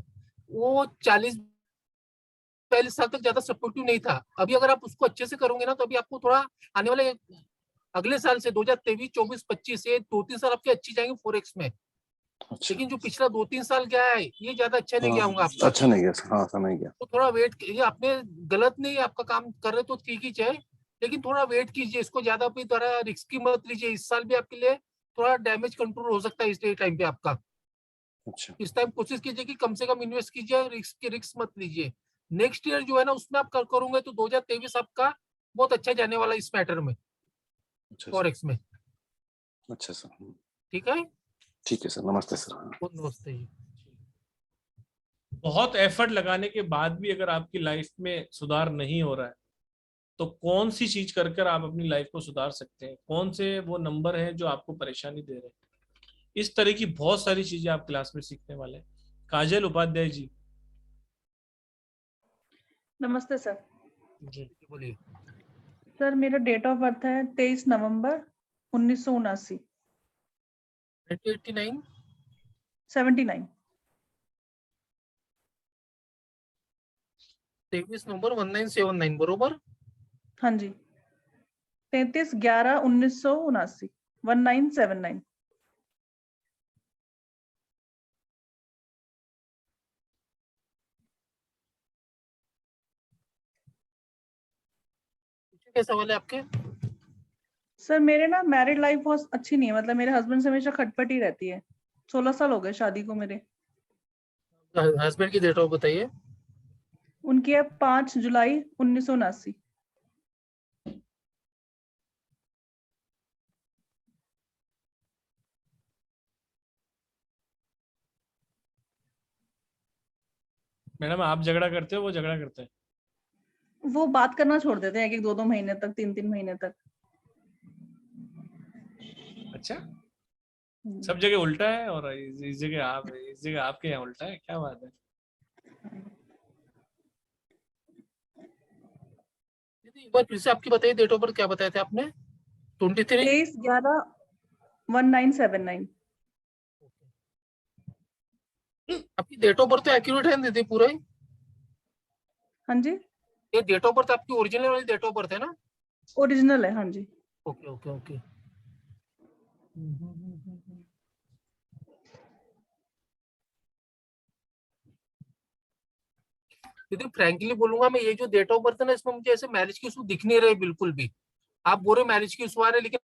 वो 40-45 साल तक ज्यादा सपोर्टिव नहीं था। अभी अगर आप उसको अच्छे से करोगे ना तो अभी आपको थोड़ा आने वाले अगले साल से 2023, 24, 25 से 2-3 साल आपके अच्छी जाएंगे फॉरेक्स में। अच्छा। लेकिन जो पिछला 2-3 साल गया है ये ज्यादा अच्छा नहीं गया होगा आपका। अच्छा नहीं गया सर, हाँ सर नहीं गया। तो थोड़ा वेट कीजिए। आपने गलत नहीं आपका काम कर रहे तो ठीक ही है, लेकिन थोड़ा वेट कीजिए। इसको ज्यादा भी थोड़ा रिस्की मत लीजिए। इस साल भी आपके लिए थोड़ा डैमेज कंट्रोल हो सकता है इस टाइम पे आपका। अच्छा। इस टाइम कोशिश कीजिए कि कम से कम इन्वेस्ट कीजिए, रिस्क मत लीजिए। नेक्स्ट ईयर जो है ना उसमें आप करोगे तो 2023 आपका बहुत अच्छा जाने वाला इस मैटर में, अच्छा फॉरेक्स में। अच्छा सर, ठीक है, ठीक है सर, नमस्ते सर। बहुत नमस्ते जी। बहुत एफर्ट लगाने के बाद भी अगर आपकी लाइफ में सुधार नहीं हो रहा है तो कौन सी चीज कर कर आप अपनी लाइफ को सुधार सकते हैं? कौन से वो नंबर हैं जो आपको परेशानी दे रहे हैं? इस तरह की बहुत सारी चीजें आप क्लास में सीखने वाले हैं। काजल उपाध्याय जी। नमस्ते सर। जी बोलिए। सर मेरा डेट ऑफ बर्थ है 23 नवंबर 1979। 1989 79। 23 नंबर 1979 बरोबर। हाँ जी, 33/11/1979 1979। क्या सवाल है आपके? सर मेरे ना मैरिड लाइफ बहुत अच्छी नहीं है, मतलब मेरे हस्बैंड से हमेशा खटपट ही रहती है। 16 साल हो गए शादी को मेरे। हस्बैंड की डेट ऑफ बताइए। उनकी है 5 जुलाई 1979। मैडम, आप झगड़ा करते हो वो झगड़ा करते हैं? वो बात करना छोड़ देते हैं 1-2 महीने तक, 3-3 महीने तक। अच्छा, सब जगह उल्टा है और इस जगह आपके यहाँ उल्टा है, क्या बात है? एक बार फिर से आपकी बताइए डेट ऑफ बर्थ क्या बताए थे आपने? 23 23/11/1979। आपकी डेट ऑफ बर्थ तो एक्यूरेट है दीदी पूरा ही? हाँ जी, ये डेट ऑफ बर्थ आपकी ओरिजिनल वाली डेट ऑफ बर्थ है ना? ओरिजिनल है, हाँ जी। Okay okay okay. दीदी फ्रैंकली बोलूंगा मैं, ये जो डेट ऑफ बर्थ है ना, इसमें मुझे ऐसे मैरिज के इशू दिख नहीं रहे बिल्कुल भी। आप बोल रहे मैरिज के इशू आ रहे, लेकिन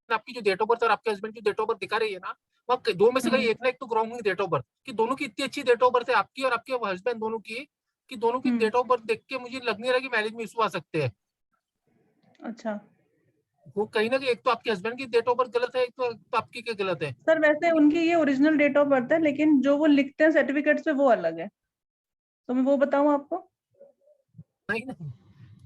आपकी जो डेट ऑफ बर्थ और आपके हस्बैंड की डेट ऑफ बर्थ दिखा रही है ना, वहाँ दो में से कहीं एक ना एक तो रॉन्ग डेट ऑफ बर्थ, कि दोनों की इतनी अच्छी डेट ऑफ बर्थ है, आपकी और आपके हस्बैंड दोनों की, कि दोनों की डेट ऑफ बर्थ देख के मुझे लग नहीं रहा कि मैरिज में इशू आ सकते हैं। अच्छा वो कहीं ना कहीं एक तो आपके हस्बैंड की डेट ऑफ बर्थ गलत है, एक तो आपकी क्या गलत है। सर, वैसे उनकी ये ओरिजिनल डेट ऑफ बर्थ है, लेकिन जो वो लिखते हैं सर्टिफिकेट्स पे वो अलग है, तो मैं वो बताऊं आपको? नहीं नहीं,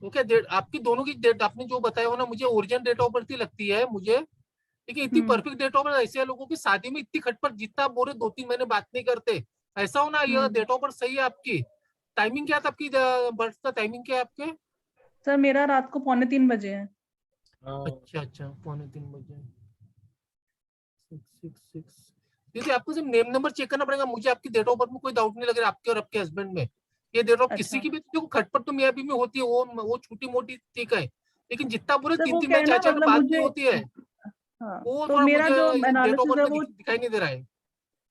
वो क्या डेट आपकी दोनों की डेट आपने जो बताया हो ना, मुझे ओरिजिनल डेट ऑफ बर्थ ही लगती है मुझे, लेकिन इतनी परफेक्ट डेट ऑफ बर्थ ऐसे लोगों की शादी में इतनी खटपट, जितना आप बोल रहे 2-3 महीने बात नहीं करते, ऐसा होना ये डेट ऑफ बर्थ सही है आपकी। टाइमिंग क्या था आपकी, बर्थ का टाइमिंग क्या है आपके? सर मेरा रात को 2:45 बजे है। अच्छा अच्छा, 2:45 बजे। 666। दीदी आपको सिर्फ नेम नंबर चेक करना पड़ेगा, मुझे आपकी डेट ऑफ बर्थ में कोई डाउट नहीं लग रहा, आपके और आपके हस्बैंड में। ये डेट ऑफ किसी की भी देखो खटपट तो मियाँ बीवी में होती है, वो छोटी मोटी ठीक है, लेकिन जितना पूरे सर वो 3-3 क्या महीने है ना, 4-4 मतलब बात मुझे, नहीं होती है, हाँ, वो तो थोड़ा मेरा जो मुझे डेट ऑफ एनालिसिस बर्थ है में वो दिखाई नहीं दे रहा है।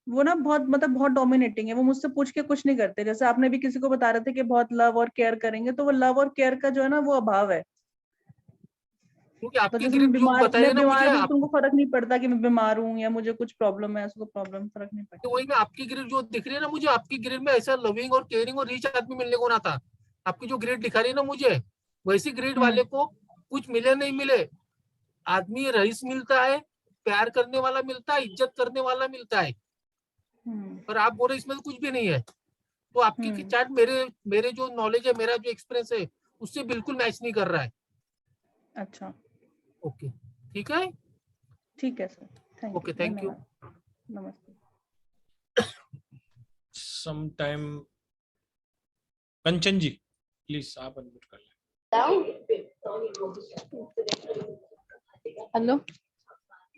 वो ना बहुत मतलब बहुत डोमिनेटिंग है, वो मुझसे पूछ के कुछ नहीं करते। जैसे आपने भी किसी को बता रहे थे कि बहुत लव और केयर करेंगे, तो वो लव और केयर का जो है ना वो अभाव है। क्योंकि तो आपकी जैसे ग्रिड जो बताइए मैं ना मुझे, बीमार भी हूँ, आप तुमको फर्क नहीं पड़ता कि मैं बीमार हूँ या मुझे कुछ प्रॉब्लम है, ऐसा कोई प्रॉब्लम फर्क नहीं पड़ता। वही में आपकी ग्रिड जो दिख रही है ना मुझे, आपकी ग्रिड में ऐसा लविंग और केयरिंग और रिच आदमी मिलने को ना था। आपकी जो ग्रिड दिखा रही है ना मुझे, वैसी ग्रिड वाले को कुछ मिले नहीं मिले, आदमी रईस मिलता है, प्यार करने वाला मिलता है, इज्जत करने वाला मिलता है, पर आप बोल रहे इसमें तो कुछ भी नहीं है। तो आपकी चार्ट मेरे मेरे जो नॉलेज है, मेरा जो एक्सपीरियंस है, उससे बिल्कुल मैच नहीं कर रहा है। अच्छा ओके ठीक है, ठीक है sir, thank okay you, thank you. धन्यवाद, नमस्ते। Sometime कंचन जी प्लीज आप अनम्यूट कर लें। हेलो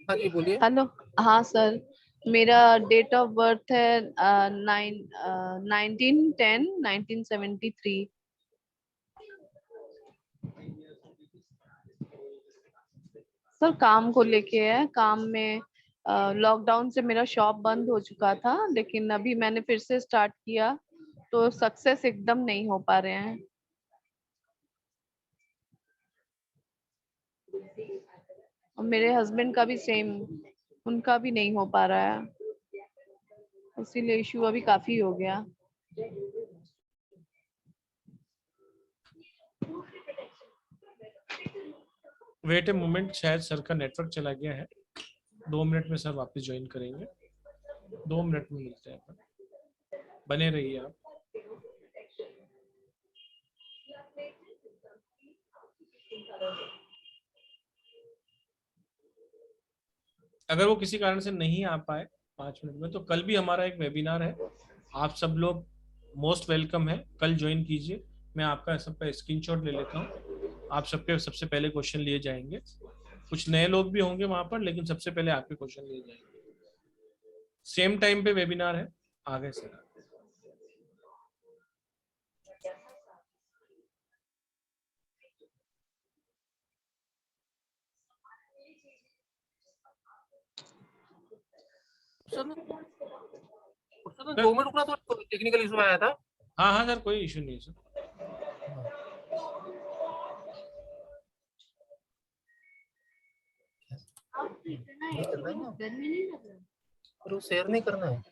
हाँ जी बोलिए। हेलो, हाँ सर, मेरा डेट ऑफ बर्थ है 19/10/1973। सर काम को लेके है, काम में लॉकडाउन से मेरा शॉप बंद हो चुका था, लेकिन अभी मैंने फिर से स्टार्ट किया, तो सक्सेस एकदम नहीं हो पा रहे हैं। और मेरे हस्बैंड का भी सेम, उनका भी नहीं हो पा रहा है, इसीलिए इशू अभी काफी हो गया। वेट ए मोमेंट, शायद सर का नेटवर्क चला गया है। 2 मिनट में सर वापस ज्वाइन करेंगे, 2 मिनट में मिलते हैं, बने रहिए आप। अगर वो किसी कारण से नहीं आ पाए 5 मिनट में, तो कल भी हमारा एक वेबिनार है, आप सब लोग मोस्ट वेलकम है, कल ज्वाइन कीजिए। मैं आपका सबका स्क्रीनशॉट ले लेता हूँ, आप सबके सबसे पहले क्वेश्चन लिए जाएंगे। कुछ नए लोग भी होंगे वहां पर, लेकिन सबसे पहले आपके क्वेश्चन लिए जाएंगे। सेम टाइम पे वेबिनार है, आ गए सर। सर 2 मिनट रुकना, तो टेक्निकल इशू आया था। हाँ हाँ सर, कोई इशू नहीं है सर। और वो शेयर नहीं करना है।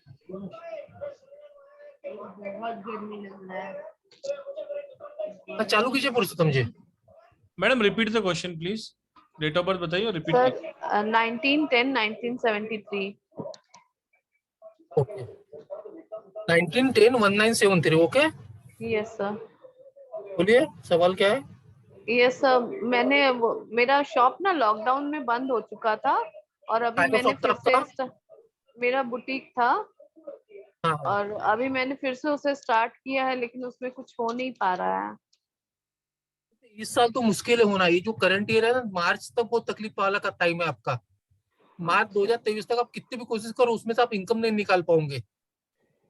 बहुत गर्मी लग रहा है। चालू कीजिए Purushottam ji. Madam repeat the question please, date of birth बताइए और रिपीट सर कीजिए। 19/10/1973। ओके 19/10/1973। Okay yes sir. बोलिए सवाल क्या है। यस सर, मेरा शॉप ना लॉकडाउन में बंद हो चुका था, और अभी काय का मैंने शॉप था फिर आपका? से मेरा बुटीक था, हाँ हाँ। और अभी मैंने फिर से उसे स्टार्ट किया है, लेकिन उसमें कुछ हो नहीं पा रहा है। इस साल तो मुश्किल है होना, ये जो करंट ईयर है ना, मार्च तक बहुत तकलीफ वाला का टाइम है आपका। मार्च 2023 तक आप कितनी भी कोशिश करो, उसमें से आप इनकम नहीं निकाल पाओगे।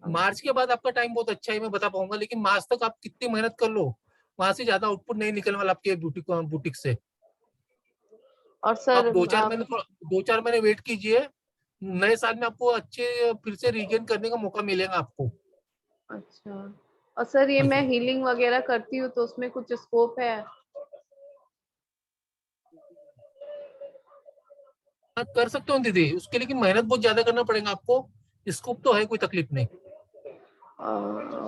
मार्च के बाद आपका टाइम बहुत अच्छा है, मैं बता पाऊंगा, लेकिन मार्च तक आप कितनी मेहनत कर लो, वहां से ज्यादा आउटपुट नहीं निकलने वाला आपके बुटीक से। और आप सर 2-4 महीने वेट कीजिए, नए साल में आपको अच्छे फिर से रीगेन करने का मौका मिलेगा आपको। अच्छा, और सर ये हाँ मैं जी। हीलिंग वगैरह करती हूँ तो उसमें कुछ स्कोप है? आप कर सकते हो दीदी, उसके लेकिन मेहनत बहुत ज्यादा करना पड़ेगा आपको। स्कोप तो है, कोई तकलीफ नहीं।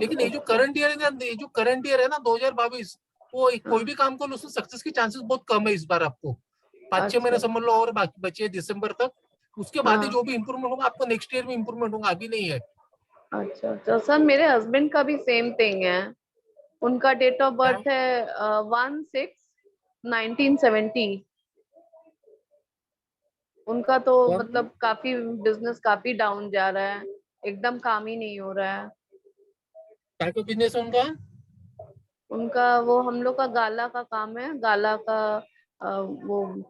लेकिन ये जो करंट ईयर है ना, ये जो करंट ईयर है ना 2022, वो कोई भी काम करो उसमें सक्सेस के चांसेस बहुत कम है इस बार आपको। 5-6 महीने अच्छा समझ लो और बाकी बचे हैं दिसंबर तक। उसके बाद ही हाँ। जो भी इम्प्रूवमेंट होगा आपको नेक्स्ट ईयर में इम्प्रूवमेंट होगा, अभी नहीं है। अच्छा तो सर मेरे हस्बैंड का भी सेम थिंग है। उनका डेट ऑफ क्या? बर्थ है 1/6/1970। उनका तो मतलब काफी बिजनेस काफी डाउन जा रहा है, एकदम काम ही नहीं हो रहा है। क्या का बिजनेस है उनका? उनका वो हम लोग का गाला का काम है, गाला का वो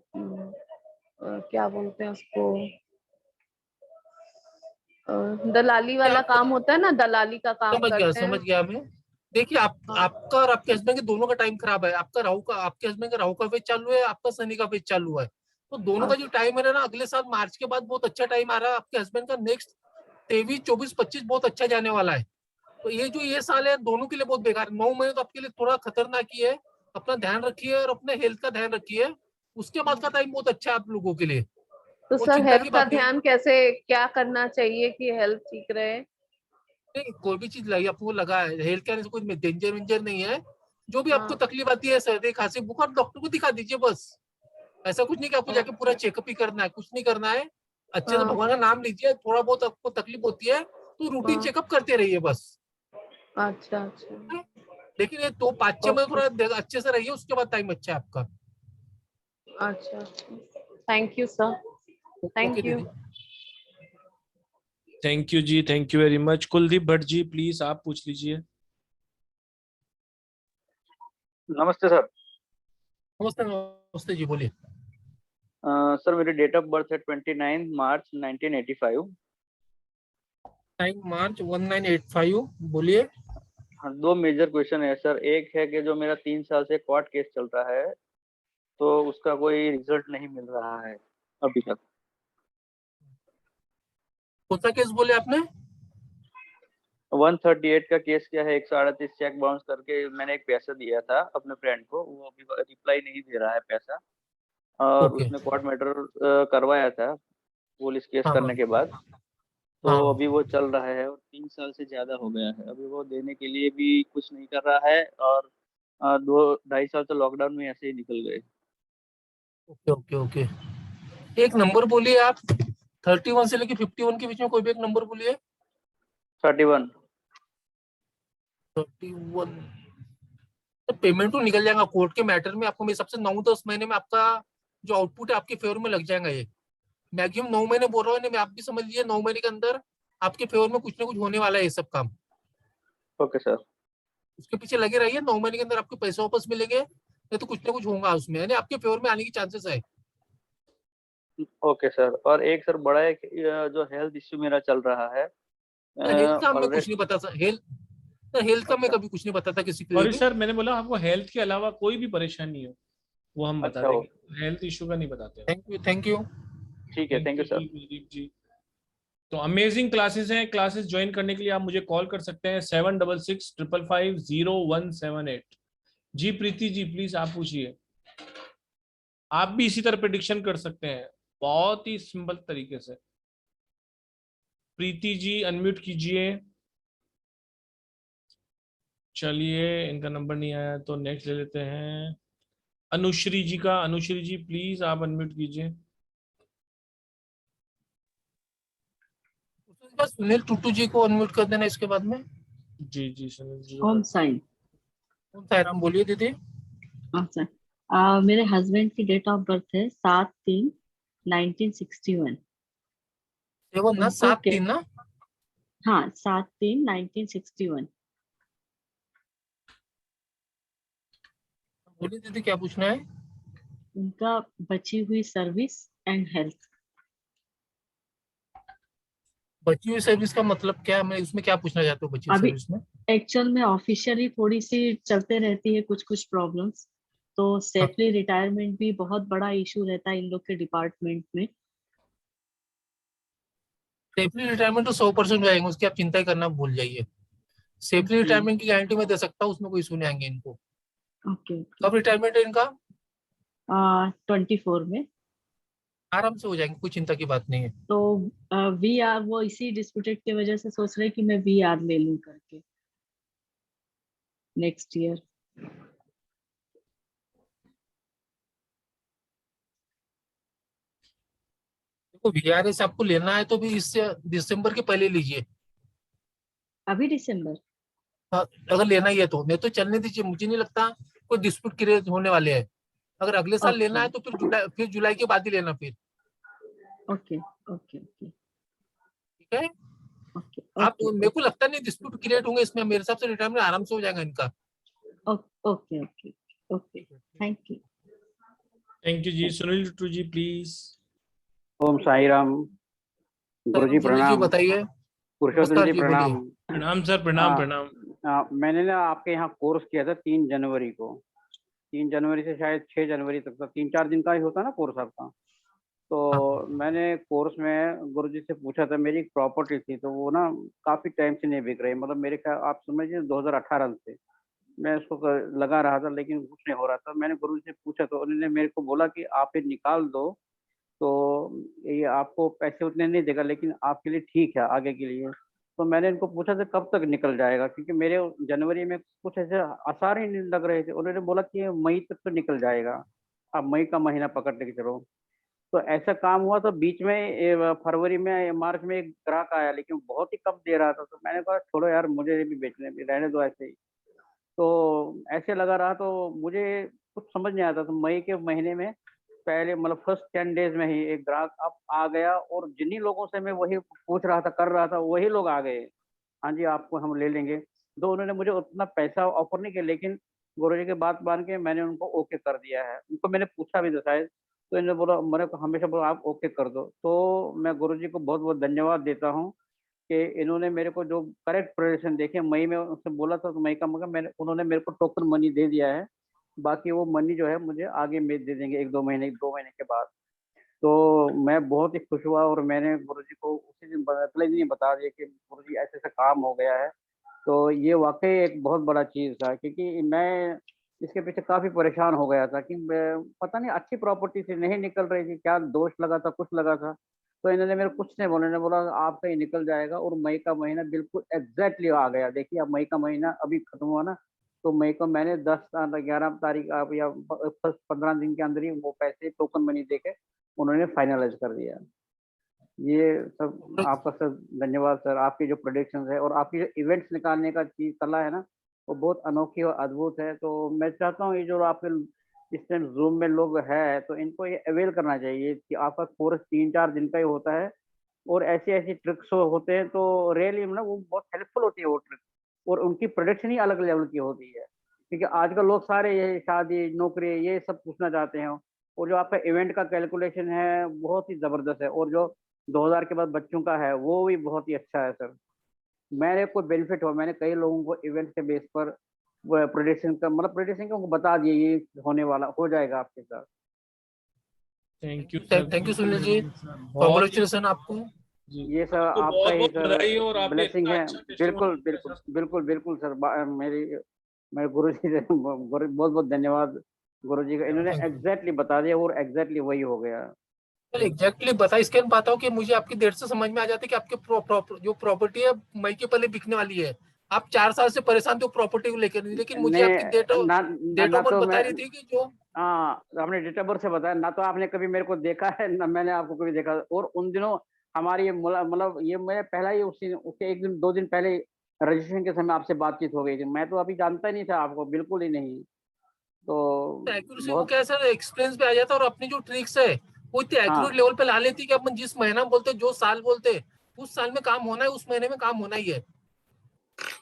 क्या बोलते हैं उसको, दलाली वाला आप काम होता है ना, दलाली का काम करते हैं। समझ गया मैं। देखिए हाँ आपका और आपके हस्बैंड के दोनों का टाइम खराब है। आपके हस्बैंड का राहु का फेज चालू है, आपका शनि का फेज चालू है। तो दोनों का जो टाइम है ना, अगले साल मार्च के बाद बहुत अच्छा टाइम आ रहा है। आपके हस्बैंड का नेक्स्ट 23, 24, 25 बहुत अच्छा जाने वाला है। तो ये साल है दोनों के लिए बहुत बेकार। 9 महीने तो आपके लिए थोड़ा खतरनाक ही है। अपना ध्यान रखिए और अपने हेल्थ का ध्यान रखिए। उसके बाद का टाइम बहुत अच्छा है आप लोगों के लिए। तो वो सर चिंता हेल्थ की का बात नहीं है। ध्यान कैसे, क्या करना चाहिए कि हेल्थ ठीक रहे? नहीं, कोई भी चीज लगी आपको लगा है, हेल्थ केयर से कोई डेंजर वेंजर नहीं है। जो भी आपको हाँ तकलीफ आती है, सर्दी खांसी बुखार, डॉक्टर को दिखा दीजिए बस। ऐसा कुछ नहीं कि आपको जाके पूरा अच्छा चेकअप ही करना है, कुछ नहीं करना है। अच्छे से हाँ भगवान का नाम लीजिए। थोड़ा बहुत आपको तकलीफ होती है तो रूटीन हाँ। चेकअप करते रहिए बस। अच्छा अच्छा। लेकिन ये तो 5-6 में ओके। थोड़ा अच्छे से रहिए, उसके बाद टाइम अच्छा है आपका। अच्छा अच्छा। Thank you sir. Okay thank you. दीदी। थैंक यू जी, thank you very much. Kuldeep Bhatt ji please आप पूछ लीजिए। नमस्ते सर। नमस्ते नमस्ते जी, बोलिए। सर मेरी डेट ऑफ बर्थ है 29 मार्च 1985। 9 मार्च 1985, बोलिए। हाँ, दो मेजर क्वेश्चन है सर। एक है कि जो मेरा 3 साल से कोर्ट केस चल रहा है, तो उसका कोई रिजल्ट नहीं मिल रहा है अभी तक। कौन सा केस बोले आपने? 138 का केस क्या है, 138 चेक बाउंस करके मैंने एक पैसा दिया था अपने फ्रेंड को, वो अभी रिप्लाई नहीं दे रहा है पैसा। और ओके। उसने कोर्ट मैटर करवाया था पुलिस केस हाँ हाँ करने के बाद। तो हाँ। अभी वो चल रहा है और 3 साल से ज्यादा हो गया है। अभी वो देने के लिए भी कुछ नहीं कर रहा है। और 2-2.5 साल तो लॉकडाउन में ऐसे ही निकल गए। Okay okay okay. एक नंबर बोलिए आप। 31 से लेके 51 के बीच में कोई भी एक नंबर बोलिए। 31। 31। तो पेमेंट तो निकल जाएगा कोर्ट के मैटर में। आपको मेरे हिसाब से 9-10 महीने में आपका जो आउटपुट है आपके फेवर में लग जाएगा। ये मैक्सिमम 9 महीने बोल रहा हूँ, नहीं आप भी समझ लीजिए 9 महीने के अंदर आपके फेवर में कुछ ना कुछ होने वाला है ये सब काम। Okay sir. उसके पीछे लगे रहिए, 9 महीने के अंदर आपके पैसे वापस मिलेंगे, नहीं तो कुछ ना कुछ होगा उसमें, यानी आपके फेवर में आने की चांसेस है। Okay sir. और एक सर बड़ा एक जो हेल्थ इश्यू मेरा चल रहा है हेल्थ का मैं कुछ ऑलरेडी। नहीं बता सकता। हेल्थ का मैं अच्छा कभी कुछ नहीं बताता किसी के लिए सॉरी भी। सर, मैंने बोला आपको हेल्थ के अलावा कोई भी परेशानी हो वो हम बता अच्छा, देंगे, हेल्थ इशू का नहीं बताते। Thank you thank you. ठीक है, थैंक थैंक यू यू जी सर। कुलदीप जी। तो अमेजिंग क्लासेस हैं। क्लासेस ज्वाइन करने के लिए आप मुझे कॉल कर सकते हैं 7665550178। जी प्रीति जी प्लीज आप पूछिए। आप भी इसी तरह प्रिडिक्शन कर सकते हैं बहुत ही सिंपल तरीके से। प्रीति जी अनम्यूट कीजिए। चलिए इनका नंबर नहीं आया तो नेक्स्ट ले लेते हैं अनुश्री जी का। अनुश्री जी प्लीज आप अनम्यूट कीजिए। बस सुनील टूटू जी को अनम्यूट कर देना इसके बाद में। जी जी सुनील जी। ओम साई। ओम साईराम, बोलिए दीदी। हाँ सर। मेरे हस्बैंड की डेट ऑफ बर्थ है 7/3/1961। 7 ना, उनको 7-3 ना। हाँ 7/3/1961। बोलिए दीदी, क्या पूछना है? उनका बची हुई सर्विस एंड हेल्थ। बची हुई सर्विस का मतलब क्या है, मैं उसमें क्या पूछना चाहता हूँ बची हुई अभी सर्विस में? एक्चुअल में ऑफिशियली थोड़ी सी चलते रहती है कुछ कुछ प्रॉब्लम्स, तो हाँ, सेफली रिटायरमेंट भी बहुत बड़ा इशू रहता है इन लोग के डिपार्टमेंट में। सेफली रिटायरमेंट तो 100% जाएंगे, उसकी आप चिंता ही करना भूल जाइए। सेफली रिटायरमेंट की गारंटी मैं दे सकता हूँ, उसमें कोई इशू नहीं आएंगे इनको। ओके कब रिटायरमेंट है इनका? 24 में। आराम से हो जाएंगे, कोई चिंता की बात नहीं है। तो वी आर वो इसी डिस्प्यूटेड की वजह से सोच रहे कि मैं वी आर ले लूं करके नेक्स्ट ईयर। देखो वीआरएस आपको लेना है तो भी इससे दिसंबर के पहले लीजिए। अभी दिसंबर? हाँ, अगर लेना ही है तो, नहीं तो चलने दीजिए, मुझे नहीं लगता कोई डिस्प्यूट क्रिएट होने वाले हैं। अगर अगले साल लेना ओके है तो फिर जुलाई के बाद ही लेना फिर। ओके ओके ओके ठीक है, ओके आप ओके मेरे को लगता नहीं डिस्प्यूट क्रिएट होंगे इसमें, मेरे हिसाब से रिटायरमेंट आराम से हो जाएगा इनका। Okay okay okay thank you. Thank you जी। Sunil two ji please. ओम साई राम। गुरु जी सुनील जी प्रणाम। बताइए। पुरुषोत्तम नमस्कार जी जी, प्रणाम। बोलिए। प्रणाम सर, प्रणाम प्रणाम। मैंने ना आपके यहाँ कोर्स किया था 3 जनवरी को। 3 जनवरी से शायद 6 जनवरी तक था, 3-4 दिन का ही होता ना कोर्स आपका। तो हाँ, मैंने कोर्स में गुरुजी से पूछा था, मेरी एक प्रॉपर्टी थी तो वो ना काफी टाइम से नहीं बिक रही, मतलब मेरे ख्याल आप समझिए 2018 से मैं उसको लगा रहा था लेकिन कुछ नहीं हो रहा था। मैंने गुरुजी से पूछा तो उन्होंने मेरे को बोला कि आप ये निकाल दो, तो ये आपको पैसे उतने नहीं देगा लेकिन आपके लिए ठीक है आगे के लिए। तो मैंने इनको पूछा था कब तक निकल जाएगा, क्योंकि मेरे जनवरी में कुछ ऐसे आसार ही नहीं लग रहे थे। उन्होंने बोला कि ये मई तक तो निकल जाएगा, आप मई का महीना पकड़ के चलो। तो ऐसा काम हुआ तो बीच में फरवरी में मार्च में एक ग्राहक आया लेकिन बहुत ही कम दे रहा था, तो मैंने कहा छोड़ो यार, मुझे भी बेचने भी रहने दो ऐसे ही। तो ऐसे लगा रहा तो मुझे कुछ समझ नहीं आता। तो मई के महीने में पहले मतलब फर्स्ट 10 डेज में ही एक ग्राहक अब आ गया, और जिन्हीं लोगों से मैं वही पूछ रहा था कर रहा था वही लोग आ गए, हाँ जी आपको हम ले लेंगे। तो उन्होंने मुझे उतना पैसा ऑफर नहीं किया, लेकिन गुरुजी की बात मान के मैंने उनको ओके कर दिया है। उनको मैंने पूछा भी था शायद, तो इन्होंने बोला, मैंने हमेशा बोला आप ओके कर दो। तो मैं गुरुजी को बहुत बहुत धन्यवाद देता हूँ कि इन्होंने मेरे को जो करेक्ट प्रोजेक्शन देखे। मई में उनसे बोला था तो मई का मगर मैंने उन्होंने मेरे को टोकन मनी दे दिया है, बाकी वो मनी जो है मुझे आगे में दे देंगे 1-2 महीने के बाद। तो मैं बहुत ही खुश हुआ और मैंने गुरुजी को उसी दिन अगले दिन ही बता दिया कि गुरुजी ऐसे ऐसा काम हो गया है। तो ये वाकई एक बहुत बड़ा चीज़ था, क्योंकि मैं इसके पीछे काफ़ी परेशान हो गया था कि पता नहीं अच्छी प्रॉपर्टी थी नहीं निकल रही थी, क्या दोष लगा था कुछ लगा था। तो इन्होंने मेरे कुछ नहीं बोला, इन्होंने बोला आपका ये निकल जाएगा, और मई का महीना बिल्कुल एग्जैक्टली आ गया। देखिए अब मई का महीना अभी खत्म हुआ ना, तो मई को मैंने 10-11 तारीख आप या 15 दिन के अंदर ही वो पैसे टोकन मनी दे के उन्होंने फाइनलाइज कर दिया। ये सब आपका सर धन्यवाद सर, आपकी जो प्रोडिक्शन है और आपकी जो इवेंट्स निकालने का चीज कला है ना, वो बहुत अनोखी और अद्भुत है। तो मैं चाहता हूँ ये जो आपके इस टाइम जूम में लोग हैं तो इनको ये अवेल करना चाहिए कि आपका कोर्स 3-4 दिन का ही होता है, और ऐसी ऐसी ट्रिक्स होते हैं तो रियली मतलब वो बहुत हेल्पफुल होती है वो ट्रिक, और उनकी प्रोडक्शन ही अलग लेवल की होती है। क्योंकि आजकल लोग सारे ये शादी नौकरी ये सब पूछना चाहते हैं, और जो आपका इवेंट का कैलकुलेशन है बहुत ही जबरदस्त है, और जो 2000 के बाद बच्चों का है वो भी बहुत ही अच्छा है सर। मैंने कोई बेनिफिट हुआ, मैंने कई लोगों को इवेंट के बेस पर प्रोडिक्शन का मतलब प्रोडिक्शन का उनको बता दिए ये होने वाला हो जाएगा आपके साथ। Thank you sir, thank you Sunil ji, बहुत ही कॉन्ग्रेचुलेशन आपको। ये सर आपको आपका बहुत ही बहुत सर बधाई और आपने ब्लेसिंग इतना है। अच्छा बिल्कुल टेस्टिमोनी बिल्कुल बिल्कुल बिल्कुल सर मेरे गुरु जी से बहुत बहुत धन्यवाद गुरु जी का, इन्होंने एग्जैक्टली बता दिया और एग्जैक्टली वही हो गया। एग्जैक्टली बता इसके मैं पाता हूँ कि मुझे आपकी डेट से समझ में आ जाता है कि आपके जो प्रॉपर्टी है मई के पहले बिकने वाली है। आप 4 साल से परेशान थे प्रॉपर्टी को लेकर, लेकिन मुझे आपकी डेट ना ऑफ बर्थ तो बता मैं रही थी कि जो हाँ आपने डेट ऑफ बर्थ से बताया ना, तो आपने कभी मेरे को देखा है ना मैंने आपको कभी देखा। और उन दिनों हमारी ये मतलब ये मैं पहला ही उसके 1-2 दिन पहले रजिस्ट्रेशन के समय आपसे बातचीत हो गई थी। मैं तो अभी जानता ही नहीं था आपको, बिल्कुल ही नहीं। तो एक्यूरेसी वो बहुत क्या है सर, एक्सपीरियंस पे आ जाता है, और अपनी जो ट्रिक्स है वो इतने एक्यूरेट हाँ, लेवल पे ला लेती है कि अपन जिस महीना बोलते जो साल बोलते उस साल में काम होना है, उस महीने में काम होना ही है।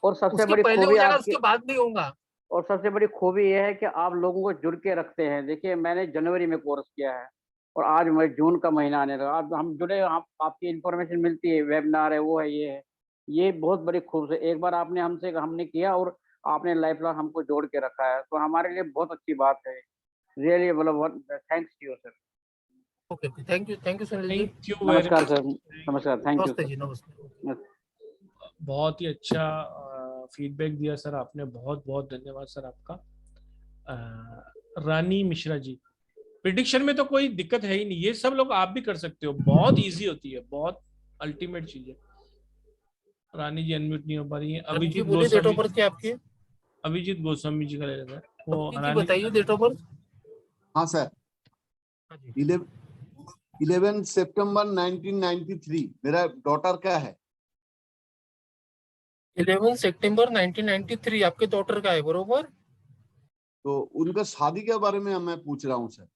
और सबसे उसके बड़ी पहले खूबी हो जाएगा, आपकी उसके बाद नहीं होगा। और सबसे बड़ी खूबी यह है कि आप लोगों को जुड़ के रखते हैं। देखिए मैंने जनवरी में कोर्स किया है और आज मैं जून का महीना आने लगा, अब हम जुड़े, आपकी इंफॉर्मेशन मिलती है, वेबिनार है, वो है, ये बहुत बड़ी खूब से एक बार हमने किया और आपने लाइफ लॉन्ग हमको जोड़ के रखा है, तो हमारे लिए बहुत अच्छी बात है। रियली मतलब thanks to you sir. Okay, thank you Sunil ji. Thank you. नमस्कार सर, नमस्कार, थैंक यू नमस्ते सर। जी, नमस्ते। बहुत ही अच्छा फीडबैक दिया सर आपने, बहुत बहुत धन्यवाद सर आपका। रानी मिश्रा जी, प्रिडिक्शन में तो कोई दिक्कत है ही नहीं, ये सब लोग आप भी कर सकते हो, बहुत इजी होती है, बहुत अल्टीमेट चीज है। रानी जी अनम्यूट नहीं हो पा रही है। अभिजीत बोलिए, डेट ऑफ गोस्वामी, बर्थ क्या आपकी? अभिजीत गोस्वामी जी का ले लेता है वो। जी बताइए डेट ऑफ बर्थ। हाँ सर, 11 सितंबर 1993 मेरा डॉटर का है। 11 सितंबर 1993 आपके डॉटर का है, बरोबर। तो उनका शादी के बारे में मैं पूछ रहा हूँ सर।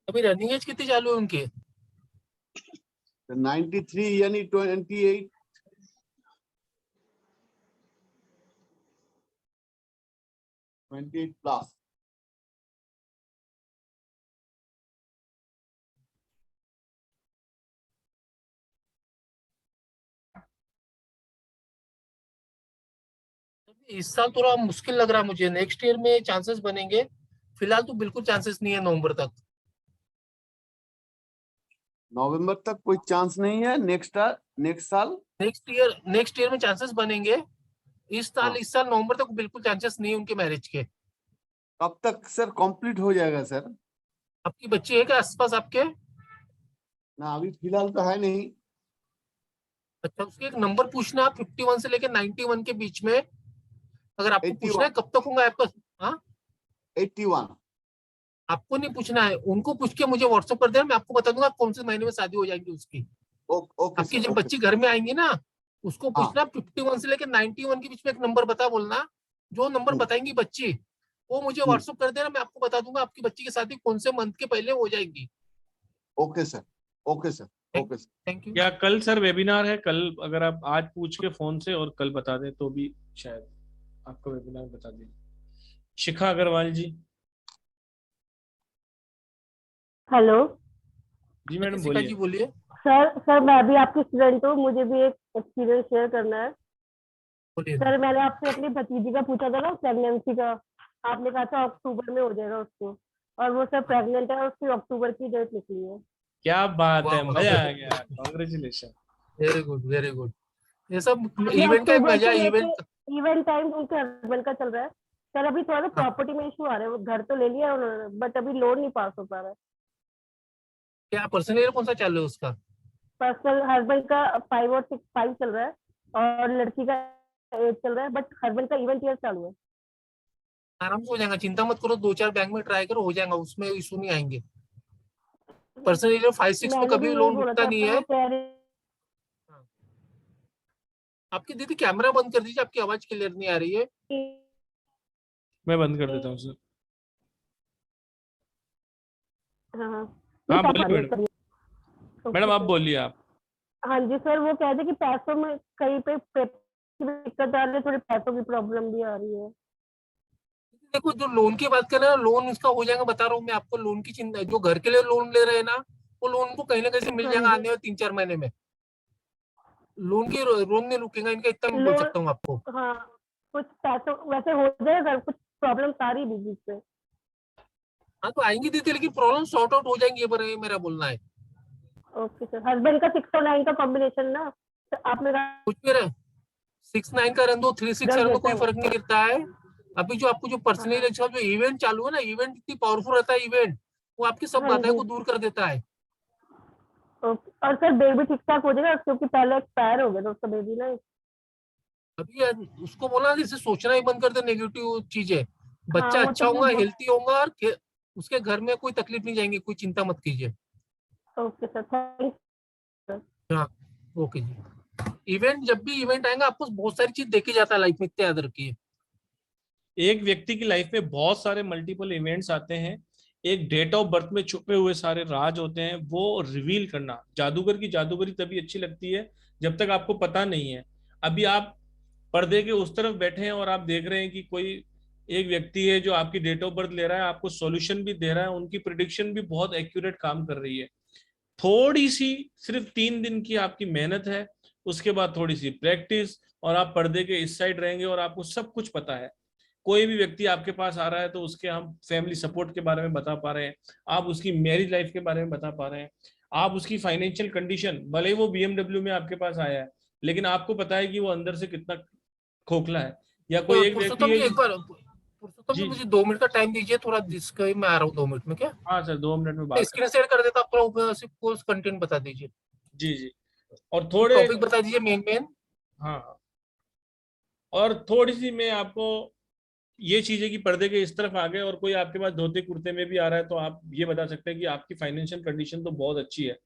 अभी रनिंग एज कितनी चालू है उनकी? 93 यानी 28 प्लस। इस साल थोड़ा मुश्किल लग रहा है मुझे, नेक्स्ट ईयर में चांसेस बनेंगे, फिलहाल तो बिल्कुल चांसेस नहीं है नवंबर तक। नवंबर तक कोई चांस नहीं है। नेक्स्ट साल नेक्स्ट ईयर में चांसेस बनेंगे। इस साल नवंबर तक बिल्कुल चांसेस नहीं है उनके मैरिज के। कब तक सर कंप्लीट हो जाएगा सर? आपकी बच्ची है क्या आसपास आपके? ना अभी फिलहाल तो है नहीं। अच्छा, उसके एक नंबर पूछना, 51 से लेकर 91 के बीच में, अगर आपको पूछना है कब तक होगा आपका। हाँ 81। आपको नहीं पूछना है, उनको पूछ के मुझे व्हाट्सएप कर देना, मैं आपको बता दूंगा कौन से महीने में शादी हो जाएगी उसकी। ओके आपकी सर, जब बच्ची घर में आएंगी ना, उसको हाँ। पूछना 51 से लेकर 91 के बीच में एक नंबर बता बोलना, जो नंबर बताएंगी बच्ची वो मुझे व्हाट्सएप कर देना, मैं आपको बता दूंगा आपकी बच्ची की शादी कौन से मंथ के पहले हो जाएगी। Okay sir, okay sir, okay sir, thank you. क्या कल सर वेबिनार है? कल अगर आप आज पूछ के फोन से और कल बता दें तो भी शायद आपको वेबिनार बता दें। शिखा अग्रवाल जी। हेलो जी मैडम शिखा जी बोलिए। बोलिए। सर मैं भी आपकी स्टूडेंट हूँ, मुझे भी एक एक्सपीरियंस शेयर करना है। बोलिए। सर मैंने आपसे अपनी भतीजी का पूछा था ना, प्रेगनेंसी का, आपने कहा था अक्टूबर में हो जाएगा उसको, और वो सर प्रेग्नेंट है और उसकी अक्टूबर की डेट निकली है। क्या बात है, वाह, मजा आ गया, congratulation. Very good, very good. ये सब अभी इवेंट का एक अक्टूबर मजा, से लेके इवेंट। इवेंट टाइम उनके हस्बैंड का चल रहा है सर। अभी थोड़ा सा प्रॉपर्टी में इशू आ रहा है, वो घर तो ले लिया है उन्होंने, बट अभी लोन नहीं पास हो पा रहा है। क्या पर्सनल ईयर कौन सा चालू है उसका? पर्सनल हस्बैंड का 5 और 6 चल रहा है, और लड़की का 8 चल रहा है, बट हस्बैंड का इवेंट ईयर चालू है। आराम से हो जाएगा, चिंता मत करो, 2-4 बैंक में ट्राई करो, हो जाएगा, उसमें इशू नहीं आएंगे। पर्सनल ईयर 5-6 में मैंने भी कभी यही लोन बोला रुकता था, नहीं पर है। वो कह रही आपकी दीदी कैमरा बंद कर दीजिए, आपकी आवाज क्लियर नहीं आ रही है। मैं बंद कर देता हूँ सर। हाँ हाँ बोलिए मैडम। मैडम आप बोलिए आप। हाँ जी सर, वो कह रहे कि पैसों में कहीं पे दिक्कत आ रही है, थोड़ी पैसों की प्रॉब्लम भी आ रही है। देखो, जो लोन की बात कर रहे हैं ना, लोन इसका हो जाएगा, बता रहा हूँ मैं आपको। लोन की चिंता, जो घर के लिए लोन ले रहे हैं ना, वो लोन को कहीं ना कहीं से मिल जाएगा आने वाले 3-4 महीने में। लोन नहीं रुकेगा इनका, इतना मैं बोल सकता हूँ आपको। हाँ, कुछ पैसों वैसे हो जाएगा, कुछ प्रॉब्लम आ रही बीच से। हाँ तो आएंगी दीदी, लेकिन प्रॉब्लम सॉर्ट आउट हो जाएंगी, ये मेरा बोलना है। ओके सर, हस्बैंड का 6 और 9 का कॉम्बिनेशन ना, तो आपने कुछ भी रहे, 6-9 का रन दो, 3-6 का रन दो, कोई फर्क नहीं गिरता है। अभी जो आपको जो पर्सनल जो इवेंट चालू है ना, इवेंट इतनी पावरफुल रहता है इवेंट, वो आपकी सब बाधाएं को दूर कर देता है। ओके, और सर बेबी ठीक ठाक हो जाएगा, क्योंकि पहले एक्सपायर हो गया था उसका बेबी ना। अभी उसको बोला इसे सोचना ही बंद कर दे नेगेटिव चीजें। बच्चा वो अच्छा तो होगा, हेल्थी होगा, और उसके घर में कोई तकलीफ नहीं जाएंगी, कोई चिंता मत कीजिए। Okay sir, thank you. हाँ ओके जी। इवेंट, जब भी इवेंट आएगा आपको बहुत सारी चीज देखी जाता है लाइफ में, इतने याद रखिए। एक व्यक्ति की लाइफ में बहुत सारे मल्टीपल इवेंट्स आते हैं, एक डेट ऑफ बर्थ में छुपे हुए सारे राज होते हैं, वो रिवील करना। जादूगर की जादूगरी तभी अच्छी लगती है जब तक आपको पता नहीं है। अभी आप पर्दे के उस तरफ बैठे हैं और आप देख रहे हैं कि कोई एक व्यक्ति है जो आपकी डेट ऑफ बर्थ ले रहा है, आपको सॉल्यूशन भी दे रहा है, उनकी प्रिडिक्शन भी बहुत एक्यूरेट काम कर रही है। थोड़ी सी सिर्फ 3 दिन की आपकी मेहनत है, उसके बाद थोड़ी सी प्रैक्टिस, और आप पर्दे के इस साइड रहेंगे और आपको सब कुछ पता है। कोई भी व्यक्ति आपके पास आ रहा है तो उसके हम फैमिली सपोर्ट के बारे में बता पा रहे हैं, आप उसकी मैरिज लाइफ के बारे में बता पा रहे हैं, आप उसकी फाइनेंशियल कंडीशन, भले ही वो BMW में आपके पास आया है लेकिन आपको पता है कि वो अंदर से कितना खोखला है। या कोई एक व्यक्ति है एक बार पुरुषोत्तम जी, मुझे 2 मिनट का टाइम दीजिए, थोड़ा डिस्कस में आ रहा हूँ 2 मिनट में। क्या? हाँ सर, 2 मिनट में बात स्क्रीन शेयर कर देता, आपका कोर्स कंटेंट बता दीजिए। जी जी, और थोड़े टॉपिक बता दीजिए मेन। हाँ, और थोड़ी सी मैं आपको ये चीजें कि पर्दे के इस तरफ आ गए और कोई आपके पास धोते कुर्ते में भी आ रहा है तो आप ये बता सकते हैं कि आपकी फाइनेंशियल कंडीशन तो बहुत अच्छी है।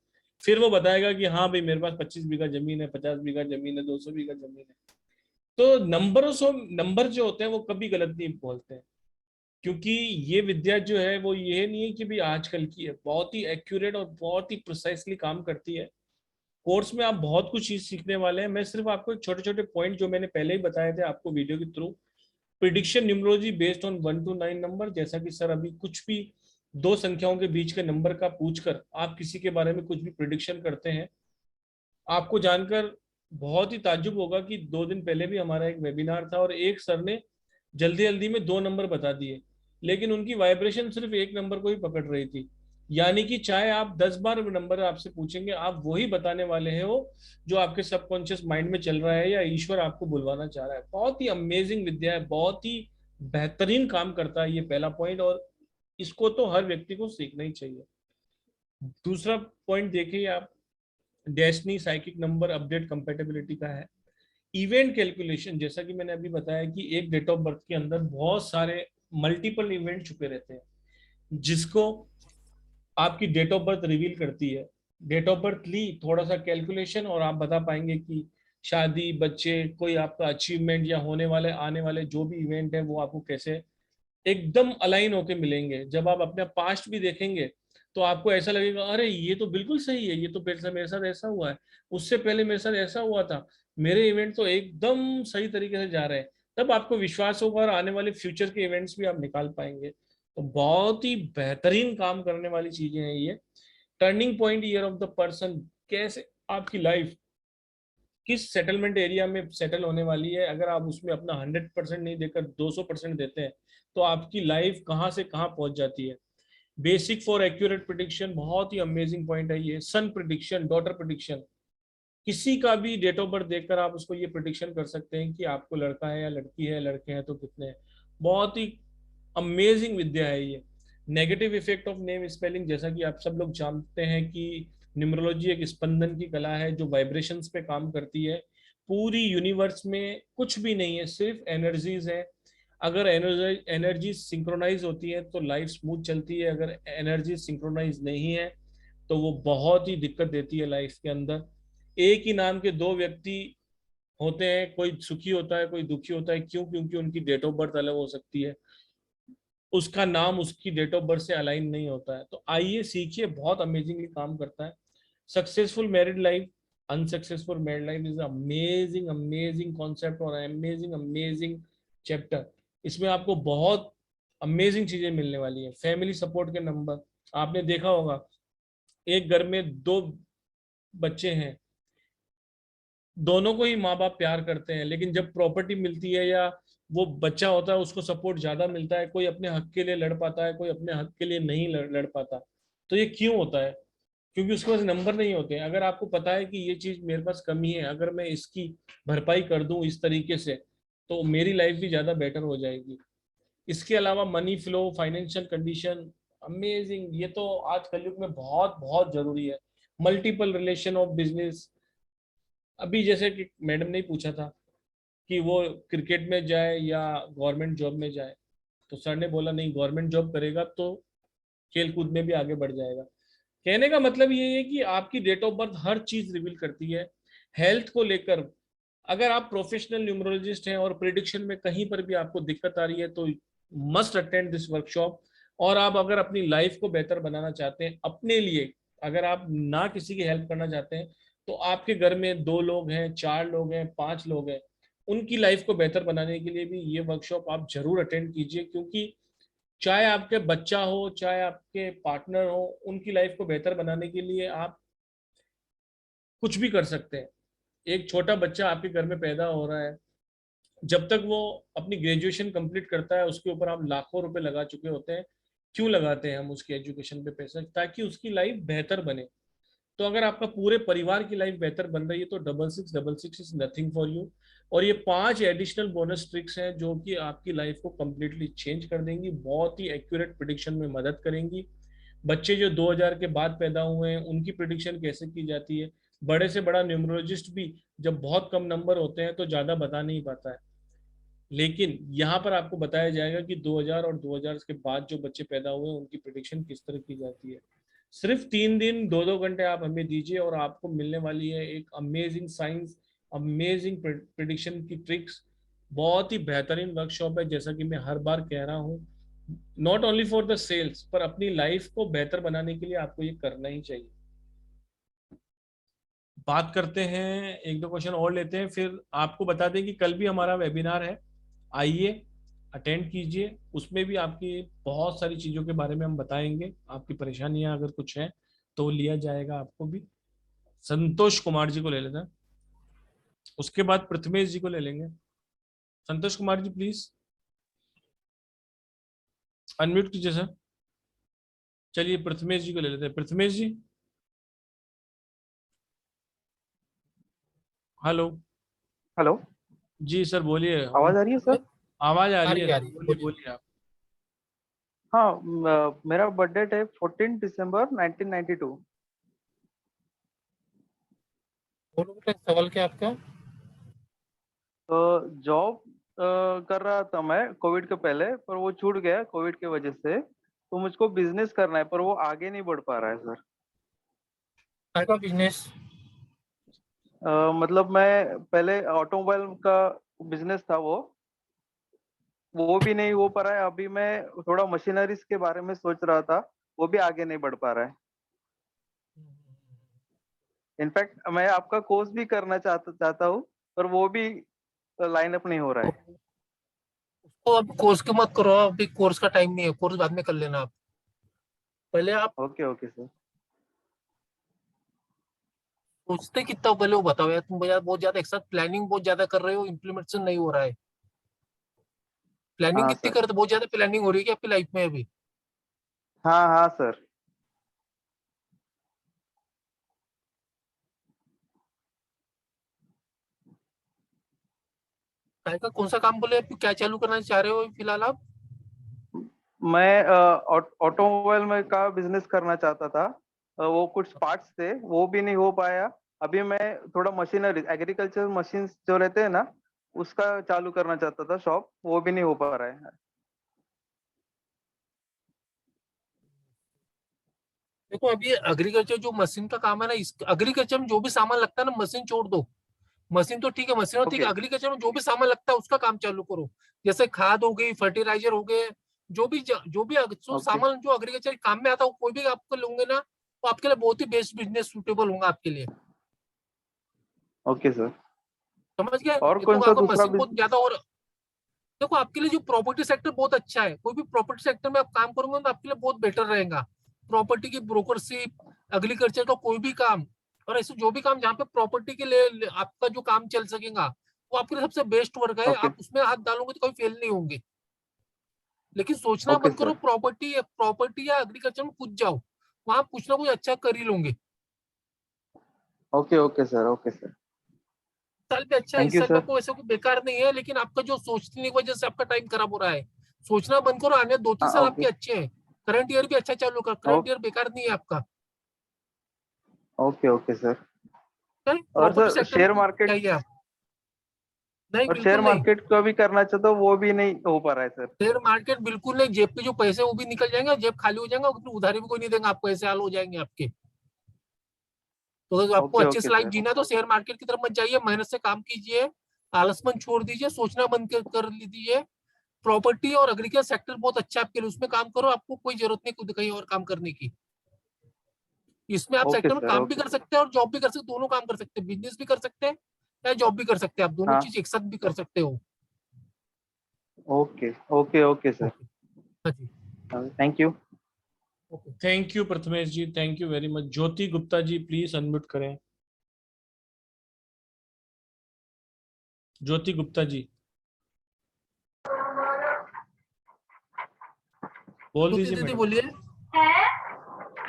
फिर वो बताएगा कि हाँ भाई मेरे पास 25 बीघा जमीन है, 50 बीघा जमीन है, 200 बीघा जमीन है। तो नंबर जो होते हैं वो कभी गलत नहीं बोलते हैं, क्योंकि ये विद्या जो है वो ये नहीं है कि भाई आजकल की है, बहुत ही एक्यूरेट और बहुत ही प्रिसाइसली काम करती है। कोर्स में आप बहुत कुछ चीज सीखने वाले हैं। मैं सिर्फ आपको छोटे छोटे पॉइंट जो मैंने पहले ही बताए थे आपको वीडियो के through, prediction numerology based on 1 to 9 number, जैसा कि सर अभी कुछ भी 2 संख्याओं के बीच के नंबर का पूछकर आप किसी के बारे में कुछ भी प्रिडिक्शन करते हैं, आपको जानकर बहुत ही ताज्जुब होगा कि 2 दिन पहले भी हमारा एक वेबिनार था और एक सर ने जल्दी जल्दी में 2 नंबर बता दिए, लेकिन उनकी वाइब्रेशन सिर्फ एक नंबर को ही पकड़ रही थी। यानी कि चाहे आप 10 बार नंबर आपसे पूछेंगे, आप वही बताने वाले हैं वो जो आपके सबकॉन्शियस माइंड में चल रहा है या ईश्वर आपको बुलवाना चाह रहा है। बहुत ही अमेजिंग विद्या है, बहुत ही बेहतरीन काम करता है ये पहला पॉइंट, और इसको तो हर व्यक्ति को सीखना ही चाहिए। दूसरा पॉइंट देखिए आप, destiny psychic number update compatibility का है। इवेंट कैलकुलेशन, जैसा कि मैंने अभी बताया कि एक डेट ऑफ बर्थ के अंदर बहुत सारे मल्टीपल इवेंट छुपे रहते हैं जिसको आपकी डेट ऑफ बर्थ रिवील करती है। डेट ऑफ बर्थ ली, थोड़ा सा कैलकुलेशन, और आप बता पाएंगे कि शादी, बच्चे, कोई आपका अचीवमेंट या होने वाले आने वाले जो भी इवेंट है वो आपको कैसे एकदम अलाइन होके मिलेंगे। जब आप अपना पास्ट भी देखेंगे तो आपको ऐसा लगेगा अरे ये तो बिल्कुल सही है, ये तो मेरे साथ ऐसा हुआ है, उससे पहले मेरे साथ ऐसा हुआ था, मेरे इवेंट तो एकदम सही तरीके से जा रहे हैं। तब आपको विश्वास होगा और आने वाले फ्यूचर के इवेंट्स भी आप निकाल पाएंगे। तो बहुत ही बेहतरीन काम करने वाली चीजें हैं ये। Turning point year of the person, कैसे आपकी लाइफ किस सेटलमेंट एरिया में सेटल होने वाली है, अगर आप उसमें अपना 100% नहीं देकर 200% देते हैं तो आपकी लाइफ कहाँ से कहाँ पहुंच जाती है। बेसिक फॉर एक्यूरेट प्रिडिक्शन, बहुत ही अमेजिंग पॉइंट है ये। सन प्रिडिक्शन, डॉटर प्रिडिक्शन, किसी का भी डेट ऑफ बर्थ देखकर आप उसको ये प्रिडिक्शन कर सकते हैं कि आपको लड़का है या लड़की है, लड़के हैं तो कितने हैं। बहुत ही अमेजिंग विद्या है ये। Negative effect of name spelling, जैसा कि आप सब लोग जानते हैं कि न्यूमरोलॉजी एक स्पंदन की कला है जो वाइब्रेशंस पे काम करती है। पूरी यूनिवर्स में कुछ भी नहीं है, सिर्फ एनर्जीज है। अगर एनर्जी सिंक्रोनाइज होती है तो लाइफ स्मूथ चलती है, अगर एनर्जी सिंक्रोनाइज नहीं है तो वो बहुत ही दिक्कत देती है लाइफ के अंदर। एक ही नाम के 2 व्यक्ति होते हैं, कोई सुखी होता है कोई दुखी होता है, क्यों? क्योंकि उनकी डेट ऑफ बर्थ अलग हो सकती है, उसका नाम उसकी डेट ऑफ बर्थ से अलाइन नहीं होता है। तो आइए सीखिए, बहुत अमेजिंगली काम करता है। Successful married life, unsuccessful married life is amazing amazing concept और अमेजिंग अमेजिंग चैप्टर। इसमें आपको बहुत अमेजिंग चीजें मिलने वाली है। फैमिली सपोर्ट के नंबर, आपने देखा होगा एक घर में 2 बच्चे हैं, दोनों को ही माँ बाप प्यार करते हैं, लेकिन जब प्रॉपर्टी मिलती है या वो बच्चा होता है उसको सपोर्ट ज्यादा मिलता है, कोई अपने हक के लिए लड़ पाता है, कोई अपने हक के लिए नहीं लड़ पाता। तो ये क्यों होता है? क्योंकि उसके पास नंबर नहीं होते हैं। अगर आपको पता है कि ये चीज मेरे पास कमी है, अगर मैं इसकी भरपाई कर दूं इस तरीके से तो मेरी लाइफ भी ज्यादा बेटर हो जाएगी। इसके अलावा money flow, financial condition, amazing. ये तो आज कलयुग में बहुत बहुत जरूरी है। मल्टीपल रिलेशन ऑफ बिजनेस, अभी जैसे कि मैडम ने पूछा था कि वो क्रिकेट में जाए या गवर्नमेंट जॉब में जाए, तो सर ने बोला नहीं, गवर्नमेंट जॉब करेगा तो खेल कूद में भी आगे बढ़ जाएगा। कहने का मतलब ये है कि आपकी डेट ऑफ बर्थ हर चीज रिवील करती है। हेल्थ को लेकर अगर आप प्रोफेशनल न्यूमरोलॉजिस्ट हैं और प्रिडिक्शन में कहीं पर भी आपको दिक्कत आ रही है तो मस्ट अटेंड दिस वर्कशॉप। और आप अगर अपनी लाइफ को बेहतर बनाना चाहते हैं अपने लिए, अगर आप ना किसी की हेल्प करना चाहते हैं, तो आपके घर में 2 लोग हैं, 4 लोग हैं, 5 लोग हैं, उनकी लाइफ को बेहतर बनाने के लिए भी ये वर्कशॉप आप जरूर अटेंड कीजिए, क्योंकि चाहे आपके बच्चा हो, चाहे आपके पार्टनर हो, उनकी लाइफ को बेहतर बनाने के लिए आप कुछ भी कर सकते हैं। एक छोटा बच्चा आपके घर में पैदा हो रहा है, जब तक वो अपनी ग्रेजुएशन कंप्लीट करता है उसके ऊपर आप लाखों रुपए लगा चुके होते हैं। क्यों लगाते हैं हम उसकी एजुकेशन पे पैसा? ताकि उसकी लाइफ बेहतर बने। तो अगर आपका पूरे परिवार की लाइफ बेहतर बन रही है तो 6666 इज नथिंग फॉर यू। और ये 5 एडिशनल बोनस ट्रिक्स हैं जो कि आपकी लाइफ को कंप्लीटली चेंज कर देंगी, बहुत ही एक्यूरेट प्रिडिक्शन में मदद करेंगी। बच्चे जो 2000 के बाद पैदा हुए हैं उनकी प्रिडिक्शन कैसे की जाती है, बड़े से बड़ा न्यूमरोलॉजिस्ट भी जब बहुत कम नंबर होते हैं तो ज्यादा बता नहीं पाता है, लेकिन यहाँ पर आपको बताया जाएगा कि 2000 और 2000 के बाद जो बच्चे पैदा हुए हैं उनकी प्रिडिक्शन किस तरह की जाती है। सिर्फ 3 दिन 2-2 घंटे आप हमें दीजिए और आपको मिलने वाली है एक अमेजिंग साइंस, अमेजिंग प्रिडिक्शन की ट्रिक्स। बहुत ही बेहतरीन वर्कशॉप है, जैसा कि मैं हर बार कह रहा हूँ, not only for the sales, पर अपनी लाइफ को बेहतर बनाने के लिए आपको ये करना ही चाहिए। बात करते हैं, 1-2 क्वेश्चन और लेते हैं, फिर आपको बता दें कि कल भी हमारा वेबिनार है, आइए अटेंड कीजिए। उसमें भी आपकी बहुत सारी चीज़ों के बारे में हम बताएंगे, आपकी परेशानियां अगर कुछ है तो लिया जाएगा आपको भी। संतोष कुमार जी को ले लेते हैं, उसके बाद प्रथमेश जी को ले लेंगे। संतोष कुमार जी प्लीज अनम्यूट कीजिए सर। चलिए प्रथमेश जी को ले लेते हैं। प्रथमेश जी, हेलो। हेलो जी सर बोलिए। आवाज आ रही है सर? आवाज आ रही है, बोलिए। बोलिए बोलिए आप। हाँ मेरा बर्थडे है 14 दिसंबर 1992। बोलो बेटा, सवाल क्या आपका? तो जॉब कर रहा था मैं कोविड के पहले, पर वो छूट गया कोविड की वजह से। तो मुझको बिजनेस करना है पर वो आगे नहीं बढ़ पा रहा है सर। काय का बिजनेस? मतलब मैं पहले ऑटोमोबाइल का बिजनेस था, वो भी नहीं हो पा रहा है। अभी मैं थोड़ा मशीनरीज के बारे में सोच रहा था, वो भी आगे नहीं बढ़ पा रहा है। इनफैक्ट मैं आपका कोर्स भी करना चाहता हूँ, पर वो भी लाइन अप नहीं हो रहा है। तो अब कोर्स की मत करो, अभी कोर्स का टाइम नहीं है, कोर्स बाद में कर लेना आप। पहले आप ओके सर। सोचते कितना हो पहले वो बताओ यार। तुम बहुत ज्यादा एक साथ प्लानिंग बहुत ज्यादा कर रहे हो, इम्प्लीमेंटेशन नहीं हो रहा है। प्लानिंग हाँ कितनी सर। करते? बहुत ज्यादा प्लानिंग हो रही है क्या आपकी लाइफ में अभी? हाँ सर। काय का कौन सा काम बोले आप? क्या चालू करना चाह रहे हो फिलहाल आप? मैं ऑटोमोबाइल में का बिजनेस करना चाहता था। वो कुछ पार्ट्स थे, वो भी नहीं हो पाया। अभी मैं थोड़ा मशीनरी, एग्रीकल्चर मशीन जो रहते हैं ना, उसका चालू करना चाहता था शॉप, वो भी नहीं हो पा रहा है। देखो अभी एग्रीकल्चर जो मशीन का काम है ना, इस एग्रीकल्चर में जो भी सामान लगता है ना, मशीन छोड़ दो। मशीन तो ठीक है, मशीन ठीक है, एग्रीकल्चर में जो भी सामान लगता है उसका काम चालू करो। जैसे खाद हो गई, फर्टिलाइजर हो गए, जो भी सामान जो एग्रीकल्चर काम में आता है, कोई भी आपको लोगे ना, तो आपके लिए बहुत ही बेस्ट बिजनेस सूटेबल होगा आपके लिए। Okay sir. समझ गए? और कौन सा दूसरा मशीन बहुत ज्यादा। और देखो आपके लिए जो प्रॉपर्टी सेक्टर बहुत अच्छा है, कोई भी प्रॉपर्टी सेक्टर में आप काम करोगे तो आपके लिए बहुत बेटर रहेगा। प्रॉपर्टी की ब्रोकरशिप, एग्रीकल्चर का कोई भी काम, और ऐसे जो भी काम जहाँ पे प्रॉपर्टी के लिए आपका जो काम चल सकेगा, वो आपके लिए सबसे बेस्ट वर्क है। आप उसमें हाथ डालोगे तो कोई फेल नहीं होंगे। लेकिन सोचना मत करो प्रॉपर्टी या एग्रीकल्चर में कूद जाओ, वहां कुछ ना कुछ अच्छा कर ही लोगे। Okay sir. साल पे अच्छा है, थैंक इस यू साल सर। आपको ऐसा कोई बेकार नहीं है, लेकिन आपका जो सोचने की वजह से आपका टाइम खराब हो रहा है। सोचना बंद करो, आने 2-3 साल आपके अच्छे हैं। करंट ईयर भी अच्छा चालू कर, करंट ईयर बेकार नहीं है आपका। Okay sir. और प्रॉपर्टी सर सेक्टर शेयर में मार्केट, चाहिए आप? नहीं, और शेयर बिल्कुल नहीं। मार्केट का भी करना चाहता हूँ, वो भी नहीं हो पा रहा है सर। शेयर मार्केट बिल्कुल नहीं, जेब पे जो पैसे वो भी निकल जाएंगे, जेब खाली हो जाएगा, उधारी भी कोई नहीं देगा आपको, ऐसे हाल हो जाएंगे आपके। तो अगर आपको अच्छे से लाइफ जीना तो शेयर मार्केट की तरफ मत जाइए, मेहनत से काम कीजिए, आलसपन छोड़ दीजिए, सोचना बंद कर दीजिए। प्रॉपर्टी और एग्रीकल्चर सेक्टर बहुत अच्छा है आपके लिए, उसमें काम करो, आपको कोई जरूरत नहीं खुद कहीं और काम करने की। इसमें आप ओके सेक्टर में सर, काम भी ओके कर सकते हैं और जॉब भी कर सकते हैं, दोनों काम कर सकते हैं, बिजनेस भी कर सकते हैं या जॉब भी कर सकते हैं, आप दोनों हाँ। चीज एक साथ भी कर सकते हो। ओके ओके ओके सर, हाँ जी, thank you. Thank you Prathamesh ji, thank you very much. Jyoti Gupta ji please unmute करें। ज्योति गुप्ता जी बोल ज्योति दीजिए दीदी मैडम, बोलिए।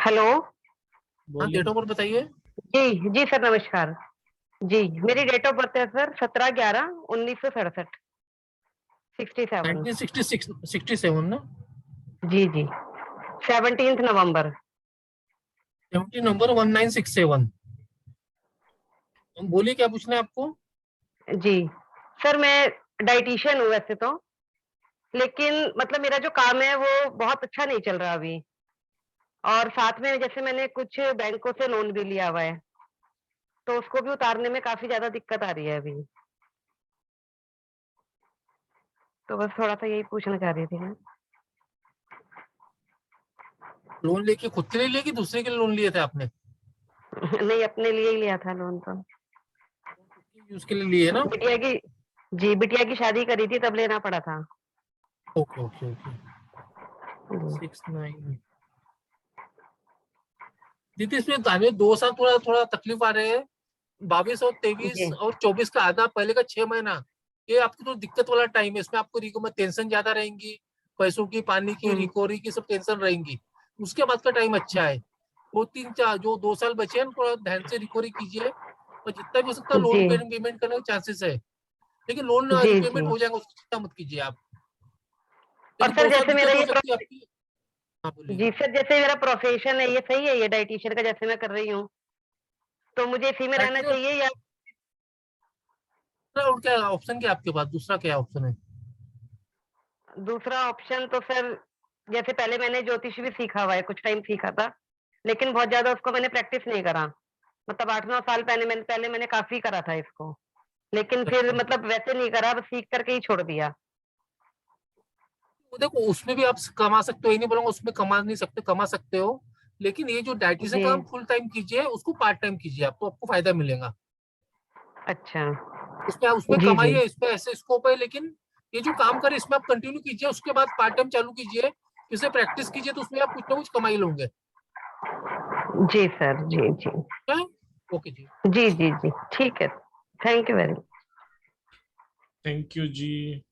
हेलो। हाँ, डेट ऑफ बर्थ बताइए। जी जी सर, नमस्कार जी। मेरी डेट ऑफ बर्थ है सर 17/11/1967, 67। 1967 ना? जी जी, 17 नवंबर। 17 नंबर 1967। बोलिए क्या पूछना है आपको? जी सर, मैं डाइटिशियन हूँ वैसे तो, लेकिन मतलब मेरा जो काम है वो बहुत अच्छा नहीं चल रहा अभी, और साथ में जैसे मैंने कुछ बैंकों से लोन भी लिया हुआ है, तो उसको भी उतारने में काफी ज्यादा दिक्कत आ रही है अभी। तो बस थोड़ा सा यही पूछना चाह रही थी मैं। लोन लेके खुद के लिए लिया कि दूसरे के लिए लोन लिए थे आपने? नहीं, अपने लिए ही लिया था लोन तो। उसके लिए लिए ना? बिटिया की, जी बिटिया की शादी करी थी तब लेना पड़ा था। Okay okay okay. 69 दीदी, इसमें दाने 2 साल थोड़ा थोड़ा तकलीफ आ रहे हैं। 22 और 23 और 24 का आधा, पहले का 6 महीना ये आपको तो दिक्कत वाला टाइम है। इसमें आपको टेंशन ज्यादा रहेंगी, पैसों की, पानी की, रिकवरी की सब टेंशन रहेंगी। उसके बाद का टाइम अच्छा है। 2-3-4 जो 2 साल बचे हैं थोड़ा ध्यान से रिकवरी कीजिए, और जितना भी हो सकता है लोन जी पेमेंट करने के चांसेस है, लेकिन लोन जी रिपेमेंट जी। हो जाएगा, उसकी चिंता मत कीजिए आप। और लेकिन सर 2 साल जैसे मेरा दिक्कत हो ये सकती है आपकी। हाँ बोलिए। जी सर, जैसे मेरा प्रोफेशन है ये सही है, ये डाइटिशियन का जैसे मैं कर रही हूँ, तो मुझे इसी में रहना चाहिए या? और क्या ऑप्शन, क्या आपके पास दूसरा क्या ऑप्शन है? दूसरा ऑप्शन तो सर, जैसे पहले मैंने ज्योतिष भी सीखा हुआ है, कुछ टाइम सीखा था, लेकिन बहुत ज्यादा उसको मैंने प्रैक्टिस नहीं करा। मतलब 8-9 साल पहले मैंने काफी करा था इसको, लेकिन फिर मतलब वैसे नहीं करा, बस सीख करके ही छोड़ दिया। तो देखो, उसमें भी आप कमा सकते हो, ये नहीं बोलूंगा उसमें कमा नहीं सकते, कमा सकते हो, लेकिन ये जो डाइटिशियन जी काम फुल टाइम कीजिए, उसको पार्ट टाइम कीजिए, आप तो आपको फायदा मिलेगा। अच्छा। उसमें उसमें जी कमाई जी है, इसमें ऐसे स्कोप है, लेकिन ये जो काम करे इसमें आप कंटिन्यू कीजिए, उसके बाद पार्ट टाइम चालू कीजिए, इसे प्रैक्टिस कीजिए, तो उसमें आप कुछ ना कुछ कमाई लोगे। जी सर, जी जी ओके जी। जी जी जी, ठीक है, thank you very much. Thank you जी।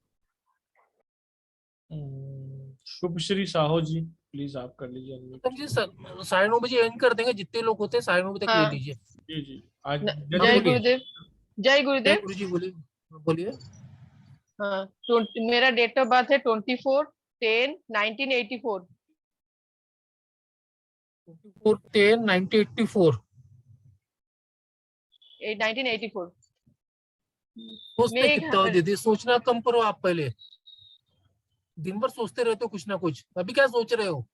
शुभश्री साहो जी प्लीज आप कर लीजिए unmute। जी 9:30 एंड कर देंगे, जितने लोग होते हैं 9:30 तक ले हाँ। लीजिए। जी जी आज जय गुरुदेव। जय जय गुरुदेव। गुरु जी, बोलिए बोलिए। हाँ, मेरा डेट ऑफ बर्थ है 24/10/1984। 24/10/1984। 1984। सोचते कितना हो दीदी, सोचना कम करो आप पहले। दिन भर सोचते रहते हो कुछ ना कुछ, अभी क्या सोच रहे हो?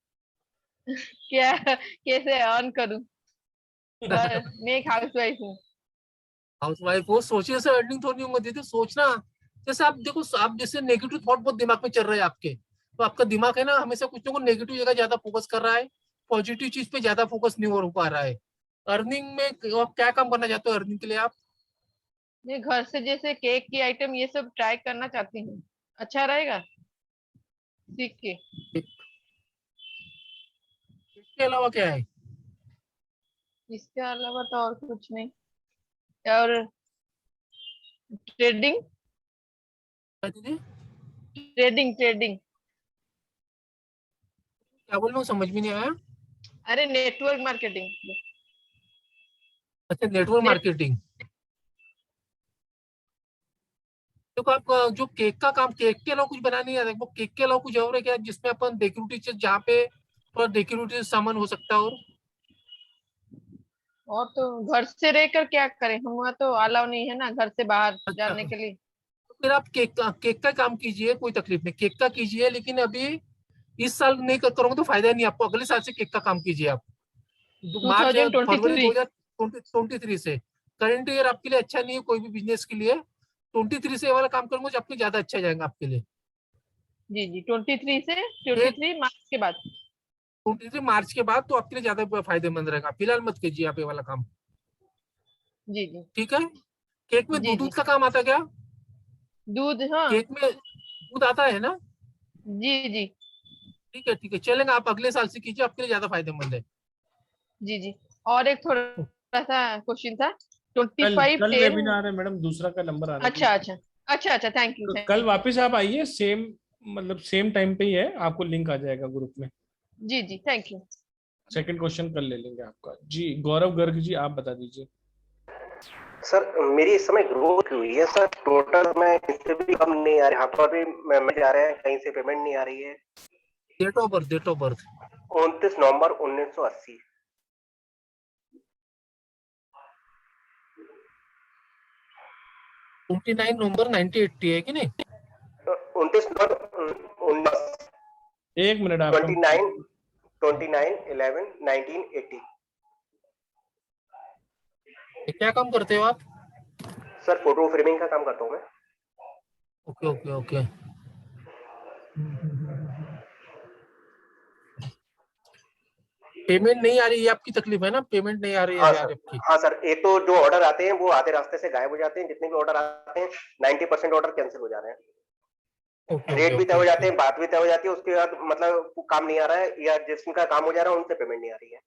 क्या कैसे अर्न करूं? मैं एक हाउसवाइफ हूँ। हाउसवाइफ हो, सोचने से अर्निंग थोड़ी होंगे दीदी, सोचना। जैसे आप देखो, आप जैसे नेगेटिव थॉट बहुत दिमाग में चल रहे हैं आपके, तो आपका दिमाग है ना हमेशा कुछ ना कुछ नेगेटिव जगह ज्यादा फोकस कर रहा है, पॉजिटिव चीज पे ज्यादा फोकस नहीं हो पा रहा है। अर्निंग में आप क्या काम करना चाहते हो अर्निंग के लिए आप? मैं घर से जैसे केक की आइटम ये सब ट्राई करना चाहती हूँ, अच्छा रहेगा सीख के। इसके अलावा क्या है? इसके अलावा तो और कुछ नहीं। और ट्रेडिंग दीदी ट्रेडिंग ट्रेडिंग क्या बोल रहे हो, समझ में नहीं आया। अरे नेटवर्क मार्केटिंग। अच्छा, नेटवर्क मार्केटिंग। देखो, आप जो केक का काम, केक के अलावा कुछ बनाना नहीं आता, वो केक के अलावा कुछ और है क्या जिसमें अपन डेकोरेटिव, जहाँ पे थोड़ा डेकोरेटिव सामान हो सकता है? और तो घर से रहकर क्या करें, हम वहाँ तो अलाउ नहीं है ना घर से बाहर अच्छा, जाने के लिए। तो फिर आप केक का काम कीजिए, कोई तकलीफ नहीं, केक का कीजिए, लेकिन अभी इस साल नहीं करोगे तो फायदा नहीं आपको, अगले साल से केक का काम कीजिए आप। मार्च या फरवरी 2023 2023 से। करंट ईयर आपके लिए अच्छा नहीं है कोई भी बिजनेस के लिए। 23 से ये वाला काम करूंगा जो आपके ज्यादा अच्छा जाएगा आपके लिए। जी जी 23 मार्च के बाद 23 मार्च के बाद तो आपके लिए ज्यादा फायदेमंद रहेगा। फिलहाल मत कीजिए आप ये वाला काम। जी जी ठीक है। केक में जी दूध जी का काम आता क्या? दूध, हाँ केक में दूध आता है ना? जी जी ठीक है चलेगा। आप अगले साल से कीजिए, आपके लिए ज्यादा फायदेमंद है। जी जी। और एक थोड़ा सा क्वेश्चन था। कल 25/10। वेबिनार है मैडम, दूसरा का नंबर आने अच्छा अच्छा अच्छा अच्छा, थैंक यू कल वापस आप आइए, सेम मतलब सेम टाइम पे ही है, आपको लिंक आ जाएगा ग्रुप में। जी जी थैंक यू। सेकंड क्वेश्चन कल ले लेंगे आपका। जी गौरव गर्ग जी, आप बता दीजिए। सर मेरी इस समय ग्रोथ हुई है सर, टोटल में इससे भी कम नहीं आ रहा, यहाँ पर भी मैं जा रहे हैं, कहीं से पेमेंट नहीं आ रही है। डेट ऑफ बर्थ 29 नवंबर 1980। 29 नवंबर 1980 है कि नहीं? 29 नवंबर 1 मिनट आप 29/11/1980। क्या काम करते हो आप? सर फोटो फ्रेमिंग का काम करता हूँ मैं। ओके। पेमेंट नहीं आ रही है आपकी तकलीफ है ना? पेमेंट नहीं आ रही है आपकी। हाँ सर, एक तो जो ऑर्डर आते हैं वो आधे रास्ते से गायब हो जाते हैं, जितने भी ऑर्डर आते हैं 90% ऑर्डर कैंसिल हो जा रहे हैं। रेट भी तय हो जाते हैं, बात भी तय हो जाती है, उसके बाद मतलब काम नहीं आ रहा है, या जिसका काम हो जा रहा है उनसे पेमेंट नहीं आ रही है।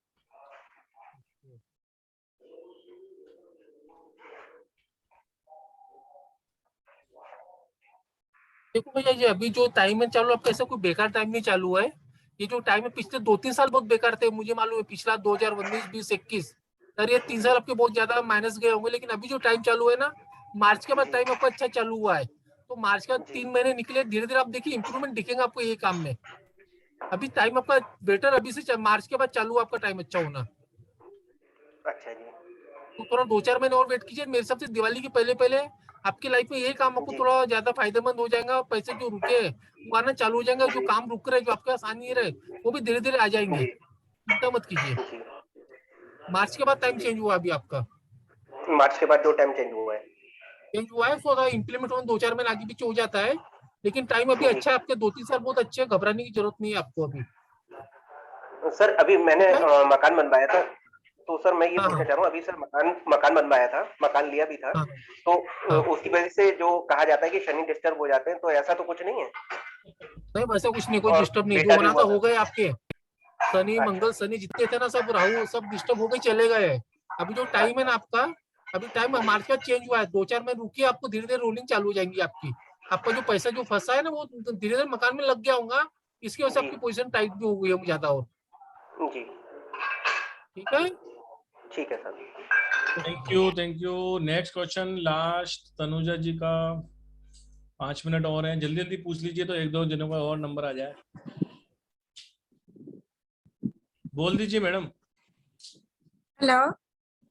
देखो भैया, ये अभी जो टाइम है चालू, आपका ऐसा कोई बेकार टाइम नहीं चालू है। ये जो टाइम है पिछले 2-3 साल बहुत बेकार थे, मुझे मालूम है। पिछला 2019, 20, 21 सर, ये 3 साल आपके बहुत ज्यादा माइनस गए होंगे। लेकिन अभी जो टाइम चालू है ना, मार्च के बाद टाइम आपका अच्छा चालू हुआ है। तो मार्च का 3 महीने निकले, धीरे धीरे आप देखिए इंप्रूवमेंट दिखेगा आपको ये काम में। अभी टाइम आपका बेटर, अभी से मार्च के बाद चालू आपका टाइम अच्छा होना। अच्छा जी। तो थोड़ा 2-4 महीने और वेट कीजिए। मेरे हिसाब से दिवाली के पहले पहले आपकी लाइफ में यही काम आपको थोड़ा ज्यादा फायदेमंद हो जाएगा। पैसे जो रुके वो आना चालू हो जाएंगे। जो काम रुक रहे, जो आपके पास आ नहीं रहे, वो भी धीरे धीरे आ जाएंगे। चिंता मत कीजिए। मार्च के बाद टाइम चेंज हुआ अभी आपका। मार्च के बाद जो टाइम चेंज हुआ है तो अगर इम्प्लीमेंट होने 2-4 महीने आगे पीछे हो जाता है, लेकिन टाइम अभी अच्छा है आपके। 2-3 साल बहुत अच्छे हैं, घबराने की जरूरत नहीं है आपको अभी। सर अभी मैंने मकान बनवाया था, तो सर मैं ये पूछना चाह रहा हूँ, अभी सर मकान बनवाया था, मकान लिया भी था, तो उसकी वजह से जो कहा जाता है कि शनि डिस्टर्ब हो जाते हैं, तो ऐसा तो कुछ नहीं है? नहीं वैसा कुछ नहीं, कोई डिस्टर्ब नहीं। जो होना था हो गए आपके। शनि मंगल शनि जितने थे ना, सब राहु सब डिस्टर्ब हो गए, चले गए। अभी जो टाइम है ना आपका, अभी टाइम मार्च का चेंज हुआ है। 2-4 महीने रुकिए, आपको धीरे धीरे रोलिंग चालू हो जाएंगी आपकी। आपका जो पैसा जो फंसा है ना, वो धीरे धीरे मकान में लग गया होगा। इसकी वजह से आपकी पोजीशन टाइट भी हो गई है ज्यादा। और जी ठीक है sir. Thank you. Next question last Tanuja ji का। 5 मिनट और हैं, जल्दी जल्दी पूछ लीजिए तो 1-2 जनों का और नंबर आ जाए। बोल दीजिए मैडम। हेलो,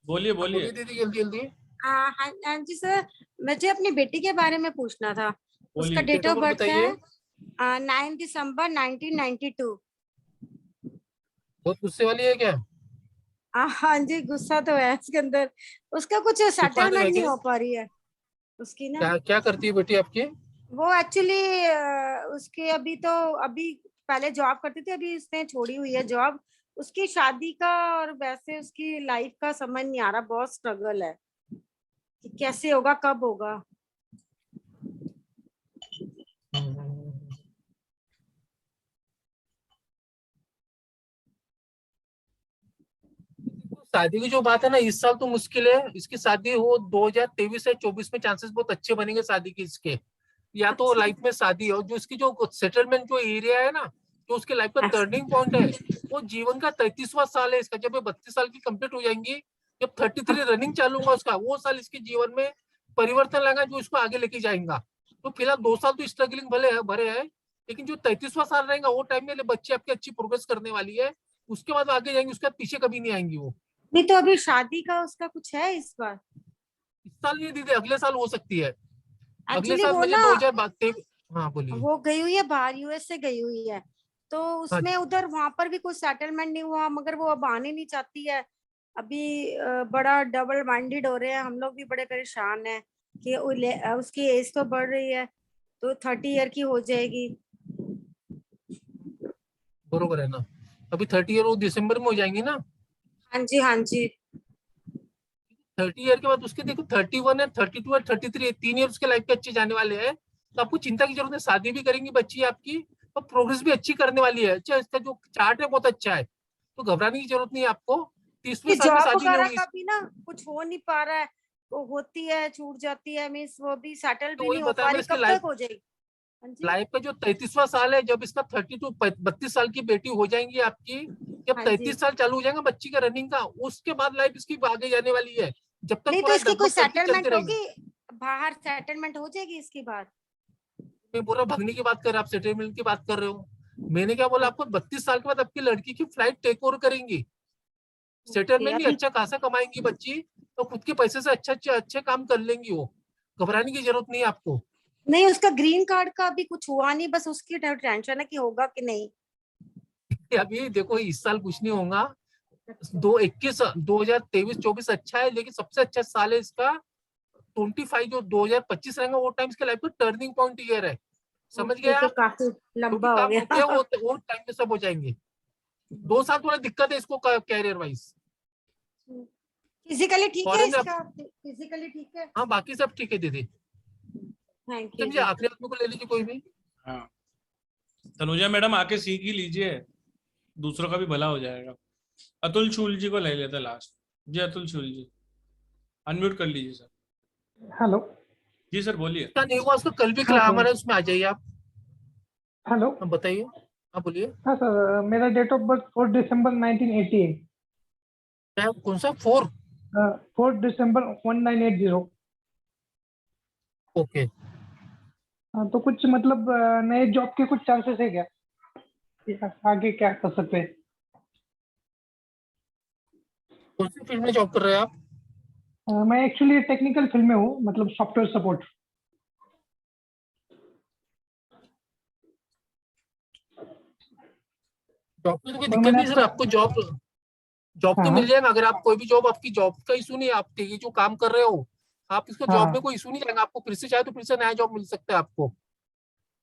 बोलिए दीदी जल्दी। हाँ जी सर, मुझे अपनी बेटी के बारे में पूछना था। उसका डेट ऑफ बर्थ है 9 दिसंबर 1992। बहुत गुस्से वाली है क्या? हाँ जी, गुस्सा तो है उसके अंदर। उसका कुछ सेटलमेंट नहीं हो पा रही है उसकी ना। क्या करती है बेटी आपकी? वो एक्चुअली उसके अभी पहले जॉब करती थी, अभी उसने छोड़ी हुई है जॉब। उसकी शादी का और वैसे उसकी लाइफ का समझ नहीं आ रहा, बहुत स्ट्रगल है कि कैसे होगा, कब होगा। शादी की जो बात है ना, इस साल तो मुश्किल है। इसकी शादी हो 2023 से 24 में चांसेस बहुत अच्छे बनेंगे शादी के इसके। या तो लाइफ में शादी हो, जो इसकी जो सेटलमेंट जो एरिया है ना, जो उसके लाइफ का टर्निंग पॉइंट है, वो जीवन का 33वां साल है इसका। जब ये 32 साल की कंप्लीट हो जाएंगी, जब 33 रनिंग चालू होगा उसका, वो साल इसके जीवन में परिवर्तन लाएगा, जो इसको आगे लेके जाएगा। तो फिलहाल 2 साल तो स्ट्रगलिंग भरे है, लेकिन जो 33वां साल रहेगा वो टाइम में बच्चे आपकी अच्छी प्रोग्रेस करने वाली है। उसके बाद आगे जाएंगे, उसके बाद पीछे कभी नहीं आएंगी वो। नहीं तो अभी शादी का उसका कुछ है इस बार? इस साल नहीं दीदी, अगले साल हो सकती है। अगले एक्चुअली साल वो मुझे ना 2022। हाँ बोलिए। वो गई हुई है बाहर, यूएस से गई हुई है, तो उसमें उधर वहां पर भी कुछ सेटलमेंट नहीं हुआ, मगर वो अब आने नहीं चाहती है। अभी बड़ा डबल माइंडेड हो रहे हैं हम लोग भी, बड़े परेशान हैं कि उसकी एज तो बढ़ रही है, तो 30 ईयर की हो जाएगी, बरोबर है ना? अभी 30 ईयर वो दिसंबर में हो जाएंगी ना? हाँ जी, हाँ जी। 30 ईयर के बाद उसके देखो 31 है, 32 है, 33 है, 3 ईयर उसके लाइफ के अच्छे जाने वाले हैं। तो आपको चिंता की जरूरत नहीं, शादी भी करेंगी बच्ची आपकी और प्रोग्रेस भी अच्छी करने वाली है। अच्छा, इसका जो चार्ट है बहुत अच्छा है, तो घबराने की जरूरत नहीं है आपको। 30वें साल में जॉब शादी नहीं वगैरह होगी। का भी ना कुछ हो नहीं पा रहा है, वो होती है छूट जाती है, मीन्स वो भी सेटल तो भी वही नहीं हो बताया पा मैंने, रही, इसके कब लाइफ तक हो जाएगी? हाँ जी, लाइफ का जो 33वां साल है, जब इसका 32 साल की बेटी हो जाएंगी आपकी, जब हाँ जी। 33 साल चालू हो जाएगा बच्ची का रनिंग का, उसके बाद लाइफ इसकी आगे जाने वाली है। जब तक नहीं तो पूरा इसकी कोई डगमग करके चलते सेटलमेंट रहेंगे। होगी, बाहर सेटलमेंट हो जाएगी इसकी बात? मैं बोल रहा भगने की बात कर रहे हैं, आप सेटलमेंट की बात कर रहे हो। मैंने क्या बोला आपको, 32 साल के बाद आपकी लड़की की फ्लाइट टेक ओवर करेंगी। सेटलमेंट भी अभी अच्छा खासा कमाएंगी बच्ची, तो खुद के पैसे से अच्छे काम कर लेंगी वो। घबराने की जरूरत नहीं है आपको। नहीं, उसका ग्रीन कार्ड का अभी कुछ हुआ नहीं, बस उसकी टेंशन है कि होगा कि नहीं। अभी देखो इस साल कुछ नहीं होगा। 2023-24 अच्छा है, लेकिन सबसे अच्छा साल है इसका 25 जो 2025 रहेगा, वो टाइम इसके लाइफ का टर्निंग पॉइंट ईयर है। समझ गए तो आप? काफी लंबा हो काम गया। रुके वो टाइम पे सब हो जाएंगे। 2 साल थोड़ा दिक्कत है इसको कैरियर वाइज। फिजिकली ठीक है फॉरेन में इसका? फिजिकली ठीक है? हाँ, बाकी सब ठीक है दीदी। थैंक यू समझे? आखिरी आदमी को ले लीजिए कोई भी। हाँ, तनुजा मैडम आके सीख ही लीजिए, दूसरों का भी भला हो जाएगा। अतुल शूल जी को ले लेते लास्ट। जी अतुल शूल जी, अनम्यूट कर लीजिए सर। हेलो जी सर बोलिए। क्या नहीं हुआ उसको कल भी हाँ सर। हमारे उसमें आ जाइए आप। हेलो हाँ बताइए, हाँ बोलिए। हाँ सर, मेरा डेट ऑफ बर्थ 4 दिसंबर 1980 है। क्या कौन सा 4? 4 दिसंबर 1980। ओके। हाँ, तो कुछ मतलब नए जॉब के कुछ चांसेस है क्या? आगे क्या कर सकते हैं? कौन सी फील्ड में जॉब कर रहे हैं आप? मैं एक्चुअली टेक्निकल फील्ड में हूँ, मतलब सॉफ्टवेयर सपोर्ट। जॉब की तो कोई दिक्कत नहीं सर, आपको जॉब तो मिल जाएगा। अगर आप कोई भी जॉब, आपकी जॉब का इशू नहीं है, आप ये जो काम कर रहे हो आप इसको जॉब में कोई इशू नहीं रहेगा। आपको फिर से चाहे तो फिर से नया जॉब मिल सकता है आपको।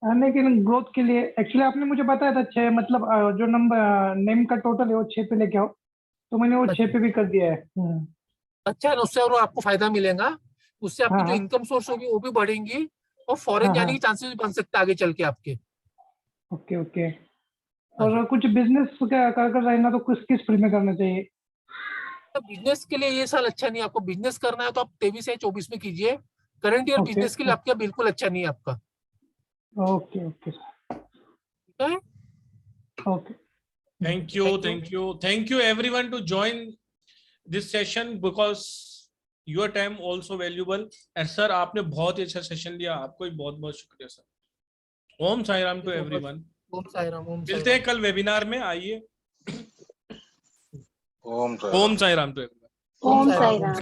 लेकिन ग्रोथ के लिए एक्चुअली आपने मुझे बताया था 6, मतलब जो नंबर नेम का टोटल है वो 6 पे लेके आओ, तो मैंने वो 6 पे भी कर दिया है। अच्छा है ना, उससे और आपको फायदा मिलेगा। उससे आपकी जो इनकम सोर्स होगी वो भी बढ़ेंगी और फॉरेन जाने के चांसेस भी बन सकते हैं आगे चल के आपके। Okay okay. और कुछ बिजनेस कर रहना तो किस फील्ड में करना चाहिए? बिजनेस के लिए ये साल अच्छा नहीं है। आपको बिजनेस करना है तो आप 23 या 24 में कीजिए। करंट ईयर बिजनेस के लिए आपका बिल्कुल अच्छा नहीं है आपका। Okay okay okay. Thank you everyone to join this session because your time also valuable. And sir आपने बहुत ही अच्छा सेशन लिया, आपको भी बहुत बहुत शुक्रिया sir. Om Sai Ram to everyone. Om Sai Ram. मिलते हैं कल वेबिनार में, आइए। Om Sai Ram to everyone. ओम साई राम।